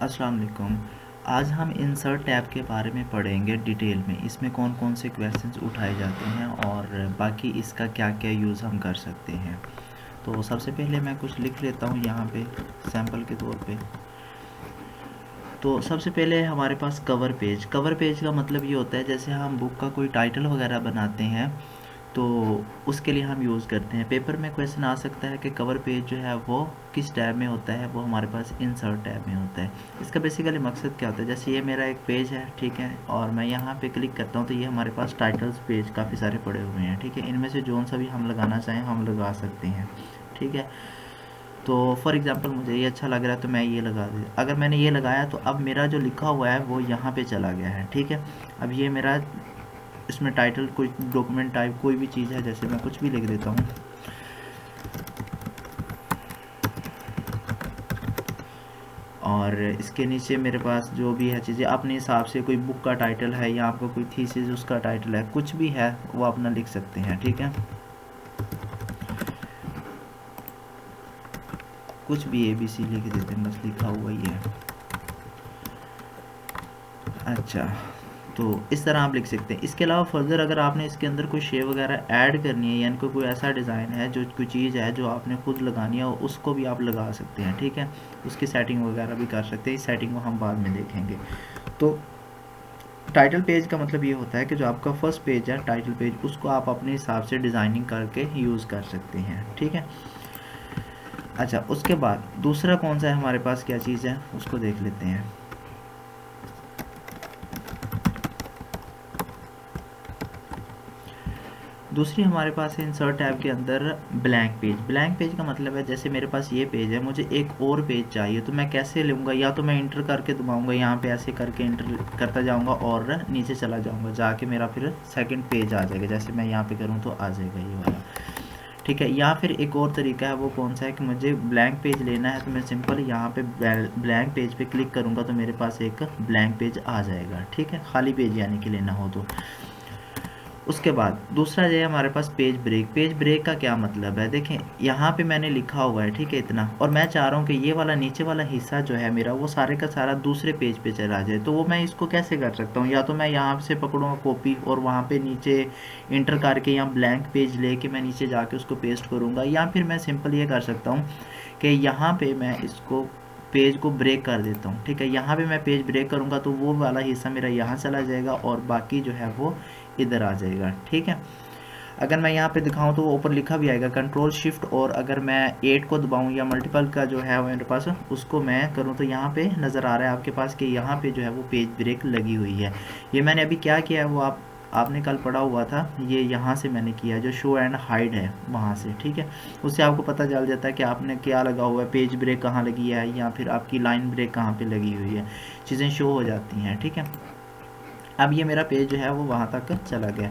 अस्सलाम वालेकुम। आज हम इंसर्ट टैब के बारे में पढ़ेंगे डिटेल में। इसमें कौन कौन से क्वेश्चंस उठाए जाते हैं और बाकी इसका क्या क्या यूज़ हम कर सकते हैं। तो सबसे पहले मैं कुछ लिख लेता हूँ यहाँ पे सैम्पल के तौर पे। तो सबसे पहले हमारे पास कवर पेज। कवर पेज का मतलब ये होता है जैसे हम बुक का कोई टाइटल वगैरह बनाते हैं तो उसके लिए हम यूज़ करते हैं। पेपर में क्वेश्चन आ सकता है कि कवर पेज जो है वो किस टैब में होता है, वो हमारे पास इंसर्ट टैब में होता है। इसका बेसिकली मकसद क्या होता है, जैसे ये मेरा एक पेज है, ठीक है, और मैं यहाँ पे क्लिक करता हूँ तो ये हमारे पास टाइटल्स पेज काफ़ी सारे पड़े हुए हैं, ठीक है। इनमें से जोन सा भी हम लगाना चाहें हम लगा सकते हैं, ठीक है। तो फॉर एग्ज़ाम्पल मुझे ये अच्छा लग रहा है तो मैं ये लगा दे। अगर मैंने ये लगाया तो अब मेरा जो लिखा हुआ है वो यहाँ पे चला गया है, ठीक है। अब ये मेरा इसमें टाइटल कोई डॉक्यूमेंट टाइप कोई भी चीज़ है, जैसे मैं कुछ भी लिख देता हूँ, और इसके नीचे मेरे पास जो भी है चीज़ें अपने हिसाब से, कोई बुक का टाइटल है या आपका कोई थीसिस उसका टाइटल है, कुछ भी है वो अपना लिख सकते हैं, ठीक है। कुछ भी ABC लिख देते हैं, बस लिखा हुआ ही है। अच्छा, तो इस तरह आप लिख सकते हैं। इसके अलावा फर्दर अगर आपने इसके अंदर कोई शेप वगैरह ऐड करनी है, यानी कोई ऐसा डिज़ाइन है जो कोई चीज़ है जो आपने खुद लगानी है, उसको भी आप लगा सकते हैं, ठीक है। उसकी सेटिंग वगैरह भी कर सकते हैं, इस सेटिंग को हम बाद में देखेंगे। तो टाइटल पेज का मतलब ये होता है कि जो आपका फर्स्ट पेज है टाइटल पेज, उसको आप अपने हिसाब से डिज़ाइनिंग करके यूज़ कर सकते हैं, ठीक है। अच्छा, उसके बाद दूसरा कौन सा है हमारे पास, क्या चीज़ है उसको देख लेते हैं। दूसरी हमारे पास है इंसर्ट टैब के अंदर ब्लैंक पेज। ब्लैंक पेज का मतलब है जैसे मेरे पास ये पेज है, मुझे एक और पेज चाहिए तो मैं कैसे लूँगा, या तो मैं इंटर करके दबाऊँगा, यहाँ पे ऐसे करके इंटर करता जाऊँगा और नीचे चला जाऊँगा, जाके मेरा फिर सेकंड पेज आ जाएगा। जैसे मैं यहाँ पे करूँ तो आ जाएगा ये वाला, ठीक है। या फिर एक और तरीका है, वो कौन सा है कि मुझे ब्लैंक पेज लेना है तो मैं सिंपल यहाँ पे ब्लैंक पेज पे क्लिक करूँगा तो मेरे पास एक ब्लैंक पेज आ जाएगा, ठीक है, खाली पेज यानी कि लेना हो तो। उसके बाद दूसरा जो है हमारे पास पेज ब्रेक। पेज ब्रेक का क्या मतलब है, देखें यहाँ पे मैंने लिखा हुआ है, ठीक है, इतना, और मैं चाह रहा हूँ कि ये वाला नीचे वाला हिस्सा जो है मेरा वो सारे का सारा दूसरे पेज पे चला जाए। तो वो मैं इसको कैसे कर सकता हूँ, या तो मैं यहाँ से पकड़ूँगा कॉपी और वहाँ पे नीचे इंटर करके या ब्लैंक पेज लेके मैं नीचे जाके उसको पेस्ट करूँगा, या फिर मैं सिंपल ये कर सकता हूँ कि यहाँ पे मैं इसको पेज को ब्रेक कर देता हूँ, ठीक है। यहाँ पे मैं पेज ब्रेक करूँगा तो वो वाला हिस्सा मेरा यहाँ चला जाएगा और बाकी जो है वो इधर आ जाएगा, ठीक है। अगर मैं यहाँ पे दिखाऊं तो वो ऊपर लिखा भी आएगा कंट्रोल शिफ्ट, और अगर मैं 8 को दबाऊं या मल्टीपल का जो है मेरे पास उसको मैं करूं तो यहाँ पे नज़र आ रहा है आपके पास कि यहाँ पे जो है वो पेज ब्रेक लगी हुई है। ये मैंने अभी क्या किया है वो आपने कल पढ़ा हुआ था, ये यहाँ से मैंने किया जो शो एंड हाइड है वहाँ से, ठीक है। उससे आपको पता चल जाता है कि आपने क्या लगा हुआ है, पेज ब्रेक कहाँ लगी है या फिर आपकी लाइन ब्रेक कहाँ पे लगी हुई है, चीज़ें शो हो जाती हैं, ठीक है। अब ये मेरा पेज जो है वो वहाँ तक चला गया।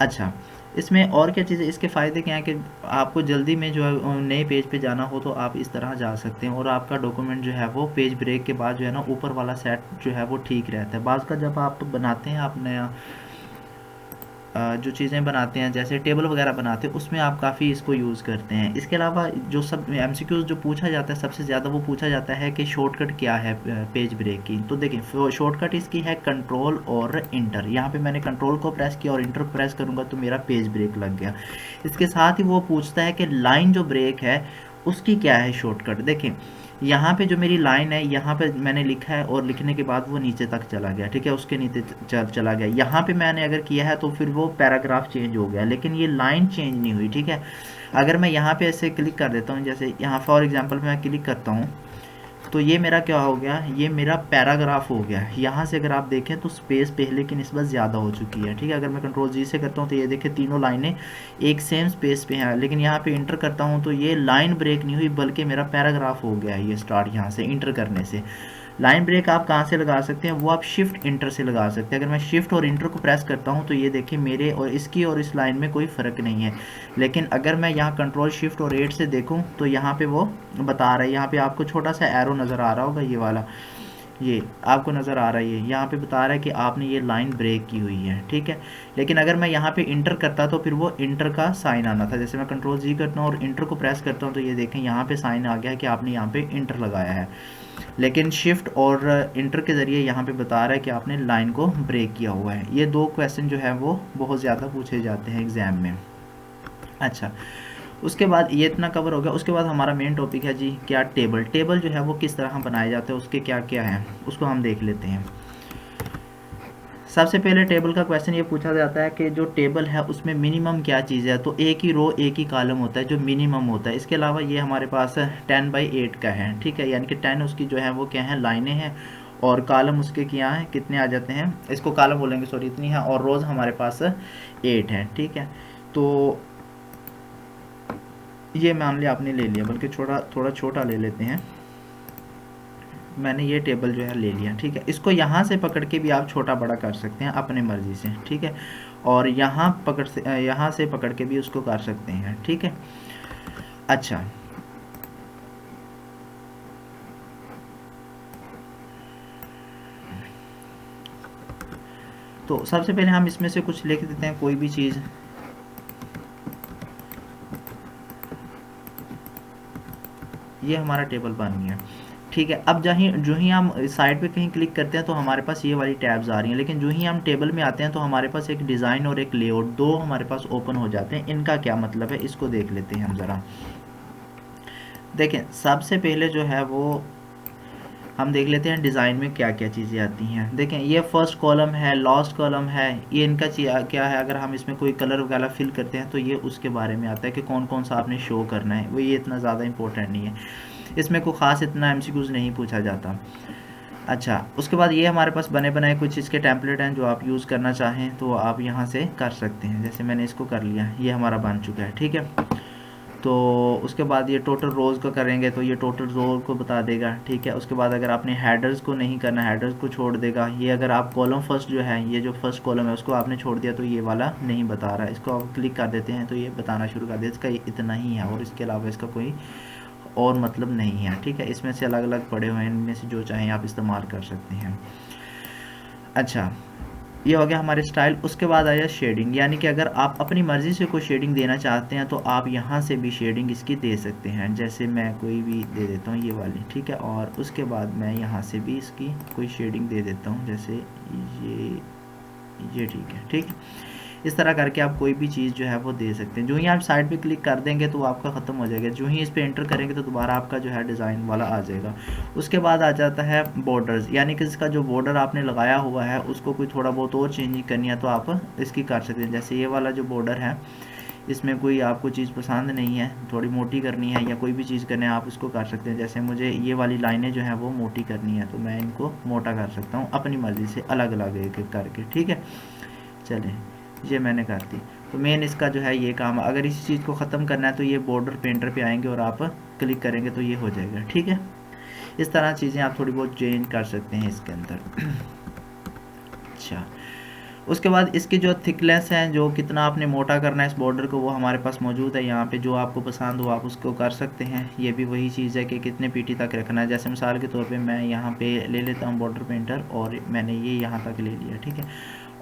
अच्छा, इसमें और क्या चीज़ें, इसके फ़ायदे क्या हैं कि आपको जल्दी में जो है नए पेज पे जाना हो तो आप इस तरह जा सकते हैं, और आपका डॉक्यूमेंट जो है वो पेज ब्रेक के बाद जो है ना ऊपर वाला सेट जो है वो ठीक रहता है। बाज़ का जब आप बनाते हैं अपने जो चीज़ें बनाते हैं जैसे टेबल वगैरह बनाते हैं उसमें आप काफ़ी इसको यूज़ करते हैं। इसके अलावा जो सब MCQs जो पूछा जाता है सबसे ज़्यादा वो पूछा जाता है कि शॉर्टकट क्या है पेज ब्रेक की। तो देखिए शॉर्टकट इसकी है कंट्रोल और इंटर। यहाँ पे मैंने कंट्रोल को प्रेस किया और इंटर प्रेस करूँगा तो मेरा पेज ब्रेक लग गया। इसके साथ ही वो पूछता है कि लाइन जो ब्रेक है उसकी क्या है शॉर्टकट। देखें यहाँ पे जो मेरी लाइन है यहाँ पे मैंने लिखा है और लिखने के बाद वो नीचे तक चला गया, ठीक है, उसके नीचे चला गया। यहाँ पे मैंने अगर किया है तो फिर वो पैराग्राफ चेंज हो गया, लेकिन ये लाइन चेंज नहीं हुई, ठीक है। अगर मैं यहाँ पे ऐसे क्लिक कर देता हूँ, जैसे यहाँ फॉर एग्जांपल मैं क्लिक करता हूँ तो ये मेरा क्या हो गया, ये मेरा पैराग्राफ हो गया। यहाँ से अगर आप देखें तो स्पेस पहले की निस्बत ज़्यादा हो चुकी है, ठीक है। अगर मैं कंट्रोल G से करता हूँ तो ये देखें तीनों लाइनें एक सेम स्पेस पे हैं, लेकिन यहाँ पे इंटर करता हूँ तो ये लाइन ब्रेक नहीं हुई बल्कि मेरा पैराग्राफ हो गया है ये स्टार्ट यहाँ से इंटर करने से। लाइन ब्रेक आप कहाँ से लगा सकते हैं, वो आप शिफ्ट इंटर से लगा सकते हैं। अगर मैं शिफ्ट और इंटर को प्रेस करता हूँ तो ये देखिए मेरे और इसकी और इस लाइन में कोई फ़र्क नहीं है, लेकिन अगर मैं यहाँ कंट्रोल शिफ्ट और 8 से देखूँ तो यहाँ पे वो बता रहा है, यहाँ पे आपको छोटा सा एरो नज़र आ रहा होगा ये वाला, ये आपको नज़र आ रहा है, ये यहाँ पे बता रहा है कि आपने ये लाइन ब्रेक की हुई है, ठीक है। लेकिन अगर मैं यहाँ पे इंटर करता तो फिर वो इंटर का साइन आना था। जैसे मैं कंट्रोल जी करता हूँ और इंटर को प्रेस करता हूँ तो ये देखें यहाँ पे साइन आ गया है कि आपने यहाँ पे इंटर लगाया है। लेकिन शिफ्ट और इंटर के ज़रिए यहाँ पे बता रहा है कि आपने लाइन को ब्रेक किया हुआ है। ये दो क्वेश्चन जो है वो बहुत ज़्यादा पूछे जाते हैं एग्ज़ाम में। अच्छा, उसके बाद ये इतना कवर हो गया। उसके बाद हमारा मेन टॉपिक है जी क्या, टेबल। टेबल जो है वो किस तरह बनाए जाते हैं, उसके क्या क्या हैं उसको हम देख लेते हैं। सबसे पहले टेबल का क्वेश्चन ये पूछा जाता है कि जो टेबल है उसमें मिनिमम क्या चीज़ है। तो एक ही रो एक ही कॉलम होता है जो मिनिमम होता है। इसके अलावा ये हमारे पास 10/8 का है, ठीक है, यानी कि 10 उसकी जो है वो क्या है, लाइनें हैं, और कॉलम उसके क्या हैं, कितने आ जाते हैं, इसको कॉलम बोलेंगे सॉरी, इतनी है, और रोज़ हमारे पास 8 है, ठीक है। तो ये मान लिया आपने ले लिया, बल्कि थोड़ा छोटा ले लेते हैं। मैंने ये टेबल जो है ले लिया, ठीक है। इसको यहाँ से पकड़ के भी आप छोटा बड़ा कर सकते हैं अपने मर्ज़ी से, ठीक है, और यहाँ से पकड़ के भी उसको कर सकते हैं, ठीक है। अच्छा, तो सबसे पहले हम इसमें से कुछ लिख देते हैं, कोई भी चीज़। ये हमारा टेबल बन गया, ठीक है। अब जो ही हम साइड पे कहीं क्लिक करते हैं तो हमारे पास ये वाली टैब्स आ रही हैं, लेकिन जो ही हम टेबल में आते हैं तो हमारे पास एक डिज़ाइन और एक लेआउट दो हमारे पास ओपन हो जाते हैं। इनका क्या मतलब है इसको देख लेते हैं हम ज़रा। देखें, सबसे पहले जो है वो हम देख लेते हैं डिज़ाइन में क्या क्या चीज़ें आती हैं। देखें, ये फर्स्ट कॉलम है, लास्ट कॉलम है, ये इनका क्या है। अगर हम इसमें कोई कलर वगैरह फिल करते हैं तो ये उसके बारे में आता है कि कौन कौन सा आपने शो करना है। वो ये इतना ज़्यादा इंपॉर्टेंट नहीं है, इसमें कोई ख़ास इतना MCQs नहीं पूछा जाता। अच्छा, उसके बाद ये हमारे पास बने बनाए कुछ इसके टेम्पलेट हैं जो आप यूज़ करना चाहें तो आप यहाँ से कर सकते हैं। जैसे मैंने इसको कर लिया, ये हमारा बन चुका है, ठीक है। तो उसके बाद ये टोटल रोज़ का करेंगे तो ये टोटल रो को बता देगा, ठीक है। उसके बाद अगर आपने हेडर्स को नहीं करना, हेडर्स को छोड़ देगा। ये अगर आप कॉलम फर्स्ट जो है, ये जो फर्स्ट कॉलम है उसको आपने छोड़ दिया तो ये वाला नहीं बता रहा है। इसको आप क्लिक कर देते हैं तो ये बताना शुरू कर देगा। इसका इतना ही है और इसके अलावा इसका कोई और मतलब नहीं है, ठीक है। इसमें से अलग अलग पड़े हुए हैं, इनमें से जो चाहें आप इस्तेमाल कर सकते हैं। अच्छा, ये हो गया हमारे स्टाइल। उसके बाद आया शेडिंग, यानी कि अगर आप अपनी मर्ज़ी से कोई शेडिंग देना चाहते हैं तो आप यहाँ से भी शेडिंग इसकी दे सकते हैं। जैसे मैं कोई भी दे देता हूँ ये वाली, ठीक है, और उसके बाद मैं यहाँ से भी इसकी कोई शेडिंग दे देता हूँ, जैसे ये ठीक है, ठीक है। इस तरह करके आप कोई भी चीज़ जो है वो दे सकते हैं। जो ही आप साइड पे क्लिक कर देंगे तो वो आपका ख़त्म हो जाएगा। जो ही इस पे एंटर करेंगे तो दोबारा आपका जो है डिज़ाइन वाला आ जाएगा। उसके बाद आ जाता है बॉर्डर्स, यानी कि इसका जो बॉर्डर आपने लगाया हुआ है उसको कोई थोड़ा बहुत और चेंजिंग करनी है तो आप इसकी कर सकते हैं। जैसे ये वाला जो बॉर्डर है इसमें कोई आपको चीज़ पसंद नहीं है, थोड़ी मोटी करनी है या कोई भी चीज़ करनी है, आप इसको कर सकते हैं। जैसे मुझे ये वाली लाइनें जो हैं वो मोटी करनी है तो मैं इनको मोटा कर सकता हूँ अपनी मर्ज़ी से, अलग अलग एक एक करके, ठीक है। चलें, ये मैंने कर दी। तो मेन इसका जो है ये काम। अगर इसी चीज़ को ख़त्म करना है तो ये बॉर्डर पेंटर पे आएंगे और आप क्लिक करेंगे तो ये हो जाएगा, ठीक है। इस तरह चीज़ें आप थोड़ी बहुत चेंज कर सकते हैं इसके अंदर। अच्छा, उसके बाद इसकी जो थिकनेस है, जो कितना आपने मोटा करना है इस बॉर्डर को, वो हमारे पास मौजूद है यहाँ पे। जो आपको पसंद हो आप उसको कर सकते हैं। ये भी वही चीज़ है कि कितने पीटी तक रखना है। जैसे मिसाल के तौर पे मैं यहाँ पे ले लेता हूँ बॉर्डर पेंटर और मैंने ये यहाँ तक ले लिया, ठीक है,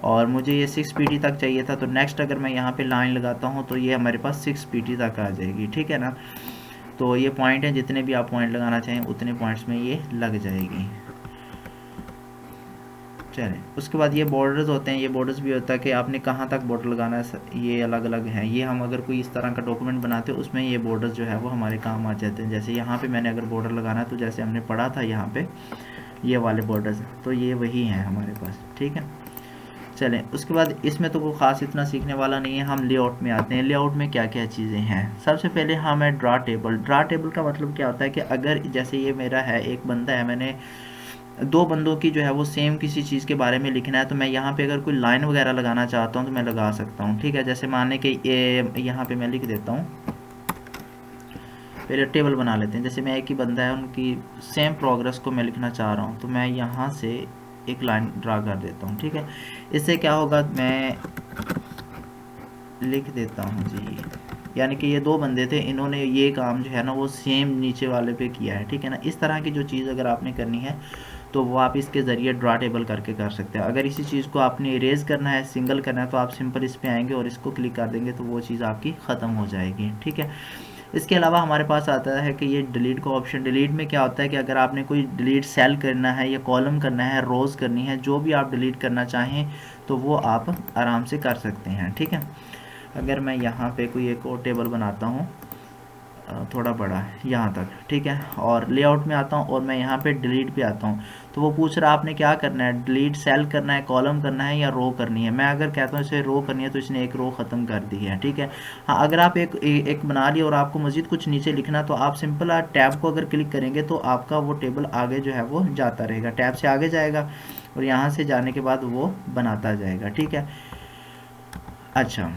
और मुझे ये 6 पीटी तक चाहिए था। तो नेक्स्ट अगर मैं यहाँ पे लाइन लगाता हूँ तो ये हमारे पास 6 पीटी तक आ जाएगी, ठीक है ना। तो ये पॉइंट है, जितने भी आप पॉइंट लगाना चाहें उतने पॉइंट्स में ये लग जाएगी। चलें, उसके बाद ये बॉर्डर्स होते हैं। ये बॉर्डर्स भी होता है कि आपने कहाँ तक बॉर्डर लगाना है, ये अलग अलग हैं। ये हम अगर कोई इस तरह का डॉक्यूमेंट बनाते हैं उसमें ये बॉर्डर्स जो है वो हमारे काम आ जाते हैं। जैसे यहाँ पे मैंने अगर बॉर्डर लगाना है तो जैसे हमने पढ़ा था यहाँ पे ये वाले बॉर्डर्स, तो ये वही हैं हमारे पास, ठीक है। चलें, उसके बाद इसमें तो कोई ख़ास इतना सीखने वाला नहीं है। हम लेआउट में आते हैं। लेआउट में क्या क्या चीज़ें हैं, सबसे पहले हम है ड्रा टेबल। ड्रा टेबल का मतलब क्या होता है कि अगर जैसे ये मेरा है, एक बंदा है, मैंने 2 बंदों की जो है वो सेम किसी चीज़ के बारे में लिखना है तो मैं यहाँ पे अगर कोई लाइन वगैरह लगाना चाहता हूँ तो मैं लगा सकता हूँ, ठीक है। जैसे माने कि यहाँ पे मैं लिख देता हूँ, पहले टेबल बना लेते हैं। जैसे मैं एक ही बंदा है, उनकी सेम प्रोग्रेस को मैं लिखना चाह रहा हूँ तो मैं यहाँ से एक लाइन ड्रा कर देता हूँ, ठीक है। इससे क्या होगा, मैं लिख देता हूँ जी यानी कि ये 2 बंदे थे, इन्होंने ये काम जो है ना वो सेम नीचे वाले पे किया है, ठीक है ना। इस तरह की जो चीज़ अगर आपने करनी है तो वो आप इसके ज़रिए ड्रा टेबल करके कर सकते हैं। अगर इसी चीज़ को आपने इरेज करना है, सिंगल करना है, तो आप सिंपल इस पे आएंगे और इसको क्लिक कर देंगे तो वो चीज़ आपकी ख़त्म हो जाएगी, ठीक है। इसके अलावा हमारे पास आता है कि ये डिलीट का ऑप्शन। डिलीट में क्या होता है कि अगर आपने कोई डिलीट सेल करना है या कॉलम करना है, रोज़ करनी है, जो भी आप डिलीट करना चाहें तो वो आप आराम से कर सकते हैं, ठीक है। अगर मैं यहाँ पे कोई एक और टेबल बनाता हूँ थोड़ा बड़ा है यहाँ तक, ठीक है, और लेआउट में आता हूँ और मैं यहाँ पे डिलीट पे आता हूँ, तो वो पूछ रहा है आपने क्या करना है, डिलीट सेल करना है, कॉलम करना है या रो करनी है। मैं अगर कहता हूँ इसे रो करनी है तो इसने एक रो ख़त्म कर दी है, ठीक है। हाँ, अगर आप एक बना लिया और आपको मज़ीद कुछ नीचे लिखना तो आप सिंपल टैब को अगर क्लिक करेंगे तो आपका वो टेबल आगे जो है वो जाता रहेगा, टैब से आगे जाएगा और यहाँ से जाने के बाद वो बनाता जाएगा, ठीक है। अच्छा,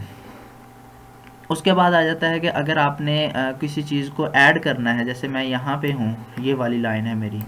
उसके बाद आ जाता है कि अगर आपने किसी चीज़ को ऐड करना है, जैसे मैं यहाँ पे हूँ, ये वाली लाइन है मेरी,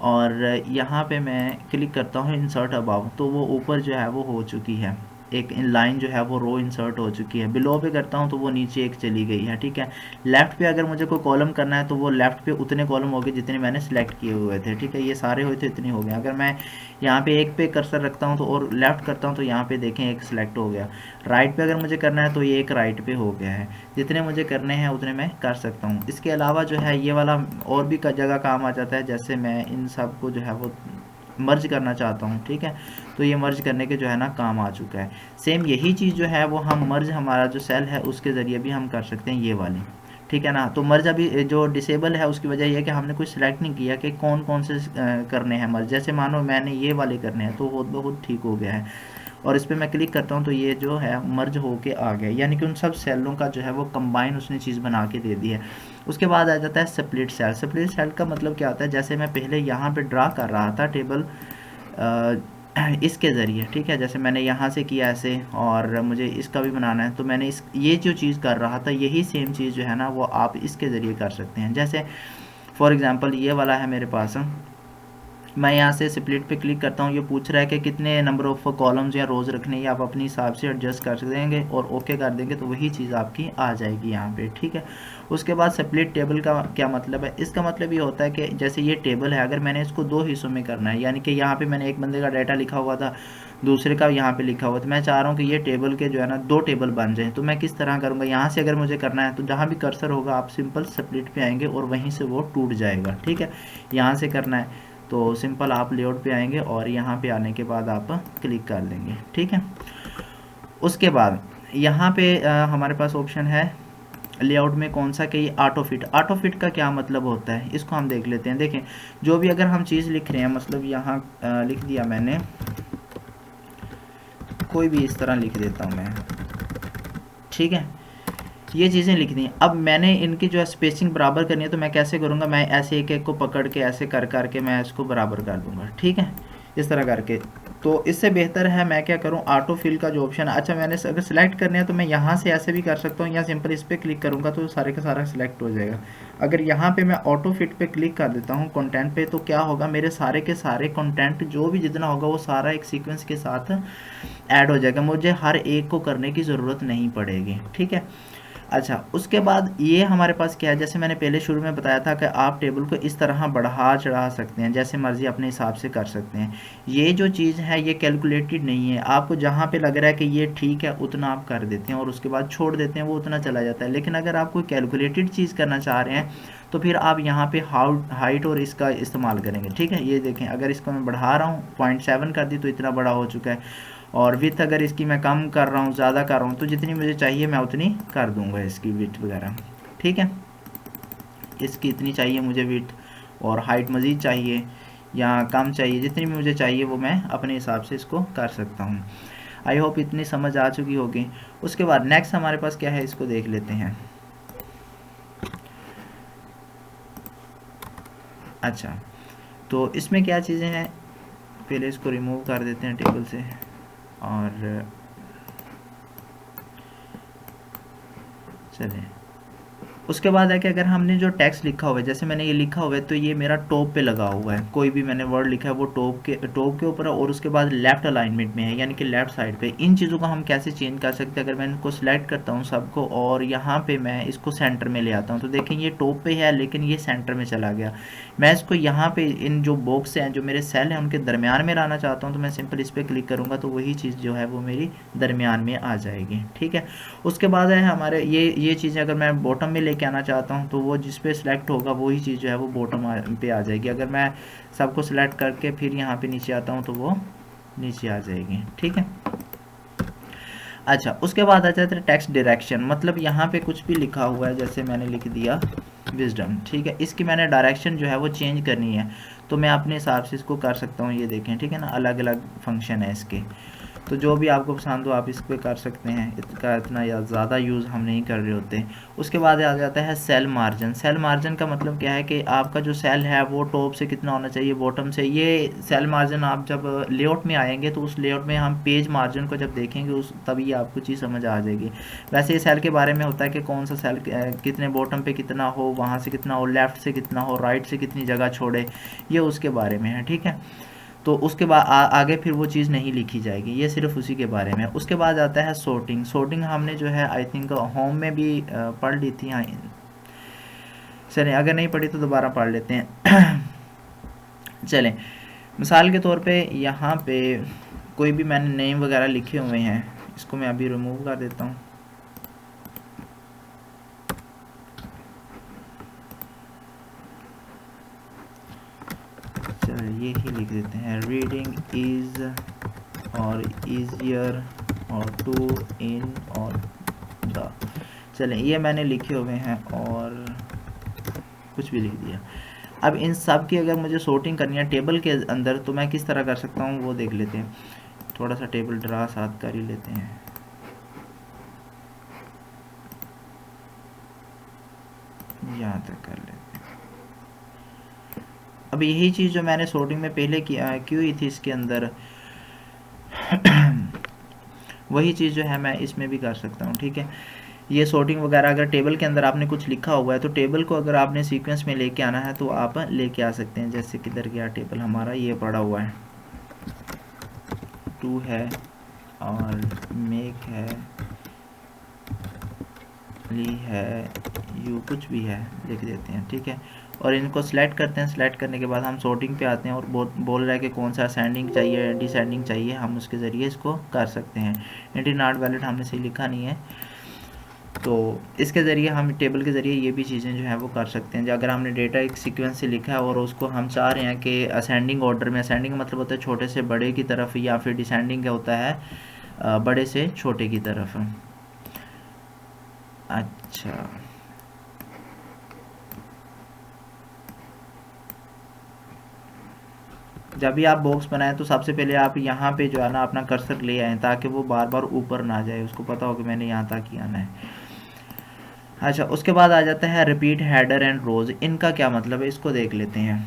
और यहाँ पे मैं क्लिक करता हूँ इंसर्ट अबाव, तो वो ऊपर जो है वो हो चुकी है, एक इन लाइन जो है वो रो इंसर्ट हो चुकी है। बिलो पे करता हूँ तो वो नीचे एक चली गई है, ठीक है। लेफ़्ट पे अगर मुझे कोई कॉलम करना है तो वो लेफ़्ट पे उतने कॉलम हो गए जितने मैंने सेलेक्ट किए हुए थे, ठीक है। ये सारे हुए थे, इतने हो गए। अगर मैं यहाँ पे एक पे कर्सर रखता हूँ तो और लेफ़्ट करता हूँ तो यहाँ पे देखें एक सिलेक्ट हो गया। राइट पे अगर मुझे करना है तो ये एक राइट पे हो गया है। जितने मुझे करने हैं उतने मैं कर सकता हूँ। इसके अलावा जो है ये वाला और भी जगह काम आ जाता है, जैसे मैं इन सब को जो है वो मर्ज करना चाहता हूँ, ठीक है, तो ये मर्ज करने के जो है ना काम आ चुका है। सेम यही चीज़ जो है वो हम मर्ज, हमारा जो सेल है उसके ज़रिए भी हम कर सकते हैं, ये वाली, ठीक है ना। तो मर्ज अभी जो डिसेबल है उसकी वजह यह है कि हमने कुछ सिलेक्ट नहीं किया कि कौन कौन से करने हैं मर्ज। जैसे मानो मैंने ये वाले करने हैं तो बहुत ठीक हो गया है, और इस पर मैं क्लिक करता हूँ तो ये जो है मर्ज होके आ गया, यानी कि उन सब सेलों का जो है वो कंबाइन उसने चीज़ बना के दे दी है। उसके बाद आ जाता है स्प्लिट सेल। स्प्लिट सेल का मतलब क्या होता है, जैसे मैं पहले यहाँ पे ड्रा कर रहा था टेबल इसके ज़रिए, ठीक है, जैसे मैंने यहाँ से किया ऐसे और मुझे इसका भी बनाना है, तो मैंने ये जो चीज़ कर रहा था यही सेम चीज़ जो है ना वो आप इसके ज़रिए कर सकते हैं। जैसे फॉर एग्ज़ाम्पल ये वाला है मेरे पास, मैं यहाँ से स्प्लिट पे क्लिक करता हूँ, ये पूछ रहा है कि कितने नंबर ऑफ कॉलम्स या रोज़ रखने, या आप अपने हिसाब से एडजस्ट कर देंगे और ओके कर देंगे तो वही चीज़ आपकी आ जाएगी यहाँ पे, ठीक है। उसके बाद स्प्लिट टेबल का क्या मतलब है, इसका मतलब ये होता है कि जैसे ये टेबल है, अगर मैंने इसको 2 हिस्सों में करना है, यानी कि यहाँ पे मैंने एक बंदे का डाटा लिखा हुआ था, दूसरे का यहाँ पे लिखा हुआ, तो मैं चाह रहा हूँ कि ये टेबल के जो है ना 2 टेबल बन जाएँ, तो मैं किस तरह करूँगा, यहाँ से अगर मुझे करना है तो जहाँ भी कर्सर होगा आप सिंपल स्प्लिट पे आएंगे और वहीं से वो टूट जाएगा, ठीक है। यहाँ से करना है तो सिंपल आप लेआउट पे आएंगे और यहाँ पे आने के बाद आप क्लिक कर देंगे, ठीक है। उसके बाद यहाँ पे हमारे पास ऑप्शन है लेआउट में कौन सा, कि ऑटो फिट। ऑटो फिट का क्या मतलब होता है इसको हम देख लेते हैं। देखें, जो भी अगर हम चीज़ लिख रहे हैं, मतलब यहाँ लिख दिया मैंने, कोई भी इस तरह लिख देता हूँ मैं, ठीक है, ये चीज़ें लिख दी। अब मैंने इनकी जो है स्पेसिंग बराबर करनी है तो मैं कैसे करूँगा, मैं ऐसे एक एक को पकड़ के ऐसे कर करके मैं इसको बराबर कर दूँगा, ठीक है, इस तरह करके। तो इससे बेहतर है मैं क्या करूँ, ऑटो फिल का जो ऑप्शन है, अच्छा मैंने अगर सिलेक्ट करने हैं तो मैं यहाँ से ऐसे भी कर सकता हूँ, या सिंपल इस पर क्लिक करूँगा तो सारे का सारा सिलेक्ट हो जाएगा। अगर यहाँ पे मैं ऑटो फिट पे क्लिक कर देता हूँ कंटेंट पे, तो क्या होगा, मेरे सारे के सारे कंटेंट जो भी जितना होगा वो सारा एक सीक्वेंस के साथ ऐड हो जाएगा, मुझे हर एक को करने की ज़रूरत नहीं पड़ेगी, ठीक है। अच्छा, उसके बाद ये हमारे पास क्या है, जैसे मैंने पहले शुरू में बताया था कि आप टेबल को इस तरह बढ़ा चढ़ा सकते हैं, जैसे मर्जी अपने हिसाब से कर सकते हैं। ये जो चीज़ है ये कैलकुलेटेड नहीं है, आपको जहाँ पे लग रहा है कि ये ठीक है उतना आप कर देते हैं और उसके बाद छोड़ देते हैं, वो उतना चला जाता है। लेकिन अगर आप कोई कैलकुलेटेड चीज़ करना चाह रहे हैं तो फिर आप यहाँ पे हाइट और इसका इस्तेमाल करेंगे, ठीक है। ये देखें, अगर इसको मैं बढ़ा रहा हूँ 0.7 कर दी तो इतना बड़ा हो चुका है, और विथ अगर इसकी मैं कम कर रहा हूँ, ज़्यादा कर रहा हूँ, तो जितनी मुझे चाहिए मैं उतनी कर दूँगा इसकी विथ वगैरह, ठीक है। इसकी इतनी चाहिए मुझे विथ, और हाइट मज़ीद चाहिए या कम चाहिए, जितनी भी मुझे चाहिए वो मैं अपने हिसाब से इसको कर सकता हूँ। आई होप इतनी समझ आ चुकी होगी। उसके बाद नेक्स्ट हमारे पास क्या है, इसको देख लेते हैं। अच्छा, तो इसमें क्या चीज़ें हैं, पहले इसको रिमूव कर देते हैं टेबल से, और चलें उसके बाद है कि अगर हमने जो टेक्स्ट लिखा हुआ है, जैसे मैंने ये लिखा हुआ है तो ये मेरा टॉप पे लगा हुआ है, कोई भी मैंने वर्ड लिखा है वो टॉप के ऊपर है और उसके बाद लेफ्ट अलाइनमेंट में है, यानी कि लेफ्ट साइड पे। इन चीज़ों को हम कैसे चेंज कर सकते हैं? अगर मैं इनको सिलेक्ट करता हूँ सबको और यहाँ पे मैं इसको सेंटर में ले आता हूँ, तो देखें ये टॉप पे है लेकिन ये सेंटर में चला गया। मैं इसको यहाँ पे इन जो बॉक्स हैं, जो मेरे सेल हैं, उनके दरमियान में लाना चाहता हूँ, तो मैं सिंपल इस पर क्लिक करूँगा तो वही चीज़ जो है वो मेरी दरमियान में आ जाएगी। ठीक है, उसके बाद है हमारे ये चीज़ें अगर मैं बॉटम में लेके आना चाहता हूँ तो वो जिस पे सिलेक्ट होगा वही चीज़ जो है वो बॉटम पे आ जाएगी। अगर मैं सबको सिलेक्ट करके फिर यहाँ पे नीचे आता हूँ तो वो नीचे आ जाएगी। ठीक है, अच्छा उसके बाद आ जाता है टेक्स्ट डायरेक्शन, मतलब यहाँ पे कुछ भी लिखा हुआ है, जैसे मैंने लिख दिया विजडम। ठीक है, इसकी मैंने डायरेक्शन जो है वो चेंज करनी है तो मैं अपने हिसाब से इसको कर सकता हूँ। ये देखें, ठीक है ना, अलग अलग फंक्शन है इसके, तो जो भी आपको पसंद हो आप इस पर कर सकते हैं। इसका इतना या ज़्यादा यूज़ हम नहीं कर रहे होते। उसके बाद आ जाता है सेल मार्जिन। सेल मार्जिन का मतलब क्या है कि आपका जो सेल है वो टॉप से कितना होना चाहिए, बॉटम से। ये सेल मार्जिन आप जब लेआउट में आएंगे तो उस लेआउट में हम पेज मार्जिन को जब देखेंगे उस तभी आपको चीज़ समझ आ जाएगी। वैसे ये सेल के बारे में होता है कि कौन सा सेल कितने बॉटम पे कितना हो, वहाँ से कितना हो, लेफ़्ट से कितना हो, राइट से कितनी जगह छोड़े, ये उसके बारे में है। ठीक है, तो उसके बाद आगे फिर वो चीज़ नहीं लिखी जाएगी, ये सिर्फ उसी के बारे में। उसके बाद आता है सॉर्टिंग। सॉर्टिंग हमने जो है आई थिंक होम में भी पढ़ ली थी। हाँ चलें, अगर नहीं पढ़ी तो दोबारा पढ़ लेते हैं। चलें, मिसाल के तौर पे यहाँ पे कोई भी मैंने नेम वगैरह लिखे हुए हैं, इसको मैं अभी रिमूव कर देता हूँ। ये ही लिख देते हैं, रीडिंग इज और इजियर और टू इन और द। चलें, ये मैंने लिखे हुए हैं और कुछ भी लिख दिया। अब इन सब की अगर मुझे सॉर्टिंग करनी है टेबल के अंदर तो मैं किस तरह कर सकता हूँ वो देख लेते हैं। थोड़ा सा टेबल ड्रा साथ कर ही लेते हैं। यहाँ तक कर लेते हैं। अब यही चीज़ जो मैंने सॉर्टिंग में पहले की हुई थी इसके अंदर, वही चीज़ जो है मैं इसमें भी कर सकता हूँ। ठीक है, ये सॉर्टिंग वगैरह अगर टेबल के अंदर आपने कुछ लिखा हुआ है तो टेबल को अगर आपने सीक्वेंस में लेके आना है तो आप लेके आ सकते हैं। जैसे किधर गया टेबल हमारा, ये पड़ा हुआ है, टू है और मेक है, ली है, यू कुछ भी है लिख देते हैं। ठीक है, और इनको सिलेक्ट करते हैं। सिलेक्ट करने के बाद हम सॉर्टिंग पे आते हैं और बोल रहा है कि कौन सा असेंडिंग चाहिए डिसेंडिंग चाहिए, हम उसके ज़रिए इसको कर सकते हैं। इंट नॉट वैलिड हमने सही लिखा नहीं है, तो इसके ज़रिए हम टेबल के ज़रिए ये भी चीज़ें जो है वो कर सकते हैं। जो अगर हमने डेटा एक सीक्वेंस से लिखा है और उसको हम चाह रहे हैं कि असेंडिंग ऑर्डर में, असेंडिंग मतलब होता है छोटे से बड़े की तरफ, या फिर डिसेंडिंग का होता है बड़े से छोटे की तरफ। अच्छा, जब भी आप बॉक्स बनाएं तो सबसे पहले आप यहाँ पे जो है ना अपना कर्सर ले आएँ ताकि वो बार बार ऊपर ना जाए, उसको पता हो कि मैंने यहाँ तक ही आना है। अच्छा, उसके बाद आ जाता है रिपीट हेडर एंड रोज। इनका क्या मतलब है इसको देख लेते हैं।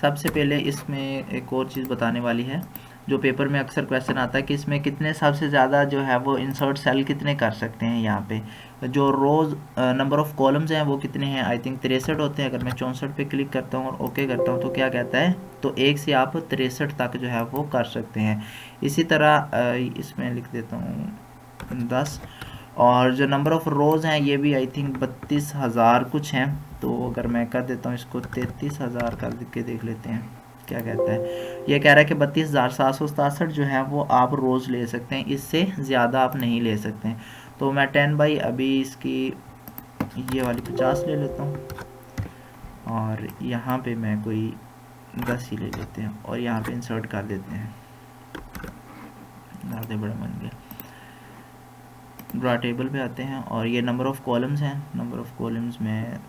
सबसे पहले इसमें एक और चीज़ बताने वाली है, जो पेपर में अक्सर क्वेश्चन आता है कि इसमें कितने सबसे ज़्यादा जो है वो इंसर्ट सेल कितने कर सकते हैं। यहाँ पे जो रोज़ नंबर ऑफ़ कॉलम्स हैं वो कितने हैं, आई थिंक 63 होते हैं। अगर मैं 64 पे क्लिक करता हूँ और ओके करता हूँ तो क्या कहता है, तो 1 से आप 63 तक जो है वो कर सकते हैं। इसी तरह इसमें लिख देता हूँ 10, और जो नंबर ऑफ़ रोज़ हैं ये भी आई थिंक 32,000 कुछ हैं। तो अगर मैं कर देता हूँ इसको 33,000 कर के देख लेते हैं क्या कहता है। ये कह रहा है कि 32,767 जो है वो आप रोज़ ले सकते हैं, इससे ज़्यादा आप नहीं ले सकते हैं। तो मैं 10 बाई अभी इसकी ये वाली 50 ले लेता हूँ और यहाँ पे मैं कोई 10 ही ले लेते हैं और यहाँ पे इंसर्ट कर देते हैं। ज़्यादा बड़ा बन गया। ड्रा टेबल पे आते हैं और ये नंबर ऑफ़ कॉलम्स हैं। नंबर ऑफ़ कॉलम्स में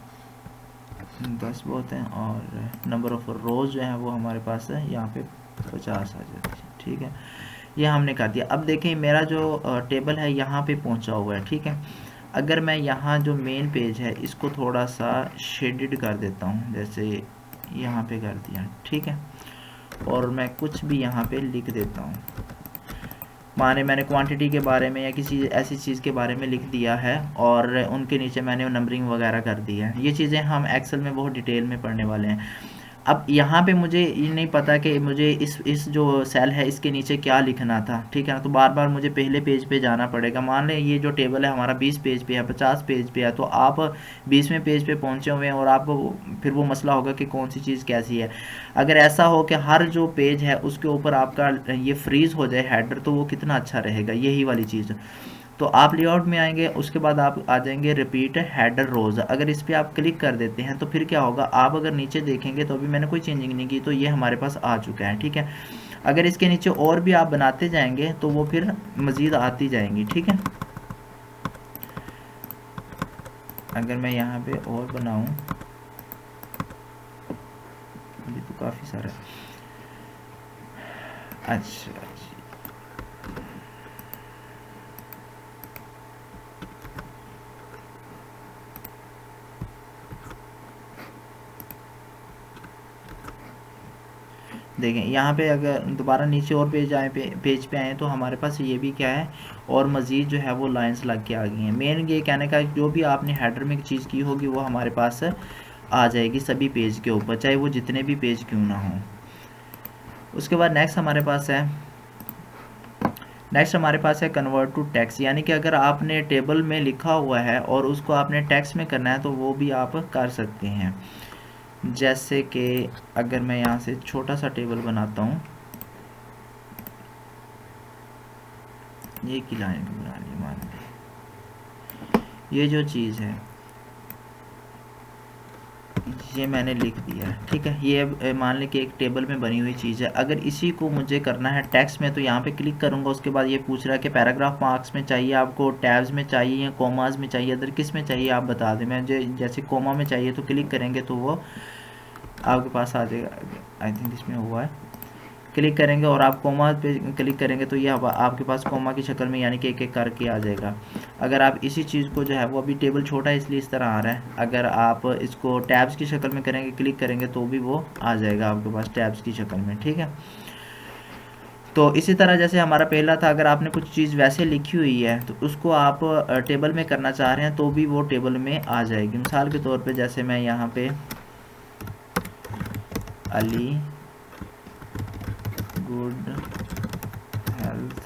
10 बहुत हैं और नंबर ऑफ़ रोज़ जो है वो हमारे पास है यहाँ पे 50 आ जाती है। ठीक है, ये हमने कर दिया। अब देखें मेरा जो टेबल है यहाँ पे पहुँचा हुआ है। ठीक है, अगर मैं यहाँ जो मेन पेज है इसको थोड़ा सा शेडेड कर देता हूँ, जैसे यहाँ पे कर दिया। ठीक है, और मैं कुछ भी यहाँ पे लिख देता हूँ। माने मैंने क्वांटिटी के बारे में या किसी ऐसी चीज़ के बारे में लिख दिया है और उनके नीचे मैंने नंबरिंग वगैरह कर दी है। ये चीज़ें हम एक्सेल में बहुत डिटेल में पढ़ने वाले हैं। अब यहाँ पे मुझे ये नहीं पता कि मुझे इस जो सेल है इसके नीचे क्या लिखना था, ठीक है ना। तो बार बार मुझे पहले पेज पे जाना पड़ेगा। मान लें ये जो टेबल है हमारा 20 पेज पे है, 50 पेज पे है, तो आप 20वें पेज पे पहुँचे हुए हैं और आपको फिर वो मसला होगा कि कौन सी चीज़ कैसी है। अगर ऐसा हो कि हर जो पेज है उसके ऊपर आपका ये फ्रीज़ हो जाए हेडर, तो वो कितना अच्छा रहेगा, यही वाली चीज़। तो आप लेआउट में आएंगे, उसके बाद आप आ जाएंगे रिपीट हेडर रोज। अगर इस पर आप क्लिक कर देते हैं तो फिर क्या होगा, आप अगर नीचे देखेंगे तो अभी मैंने कोई चेंजिंग नहीं की, तो ये हमारे पास आ चुका है, ठीक है। अगर इसके नीचे और भी आप बनाते जाएंगे तो वो फिर मज़ीद आती जाएंगी, ठीक है। अगर मैं यहाँ पे और बनाऊँ, अभी तो काफ़ी सारा। अच्छा, देखें यहाँ पे अगर दोबारा नीचे और पेज आए पेज पे आए तो हमारे पास ये भी क्या है, और मज़ीद जो है वो लाइंस लग के आ गई हैं। मेन ये कहने का जो भी आपने हेडर में चीज़ की होगी वो हमारे पास आ जाएगी सभी पेज के ऊपर, चाहे वो जितने भी पेज क्यों ना हो। उसके बाद नेक्स्ट हमारे पास है कन्वर्ट टू टेक्स्ट, यानी कि अगर आपने टेबल में लिखा हुआ है और उसको आपने टेक्स्ट में करना है तो वो भी आप कर सकते हैं। जैसे कि अगर मैं यहाँ से छोटा सा टेबल बनाता हूँ, ये की लाइन बना ली, मान ली ये जो चीज़ है ये मैंने लिख दिया है, ठीक है। ये मान लें कि एक टेबल में बनी हुई चीज़ है। अगर इसी को मुझे करना है टेक्स्ट में, तो यहाँ पे क्लिक करूँगा। उसके बाद ये पूछ रहा है कि पैराग्राफ मार्क्स में चाहिए आपको, टैब्स में चाहिए या कोमास में चाहिए, अदर किस में चाहिए आप बता दें। मैं जैसे कोमा में चाहिए तो क्लिक करेंगे तो वो आपके पास आ जाएगा। आई थिंक इसमें हुआ है, क्लिक करेंगे और आप कोमा पे क्लिक करेंगे तो ये आपके पास कोमा की शक्ल में, यानी कि एक एक करके आ जाएगा। अगर आप इसी चीज़ को जो है वो अभी टेबल छोटा है इसलिए इस तरह आ रहा है, अगर आप इसको टैब्स की शक्ल में करेंगे, क्लिक करेंगे तो भी वो आ जाएगा आपके पास टैब्स की शक्ल में, ठीक है। तो इसी तरह जैसे हमारा पहला था, अगर आपने कुछ चीज़ वैसे लिखी हुई है तो उसको आप टेबल में करना चाह रहे हैं तो भी वो टेबल में आ जाएगी। मिसाल के तौर पे जैसे मैं यहाँ पे अली गुड हेल्थ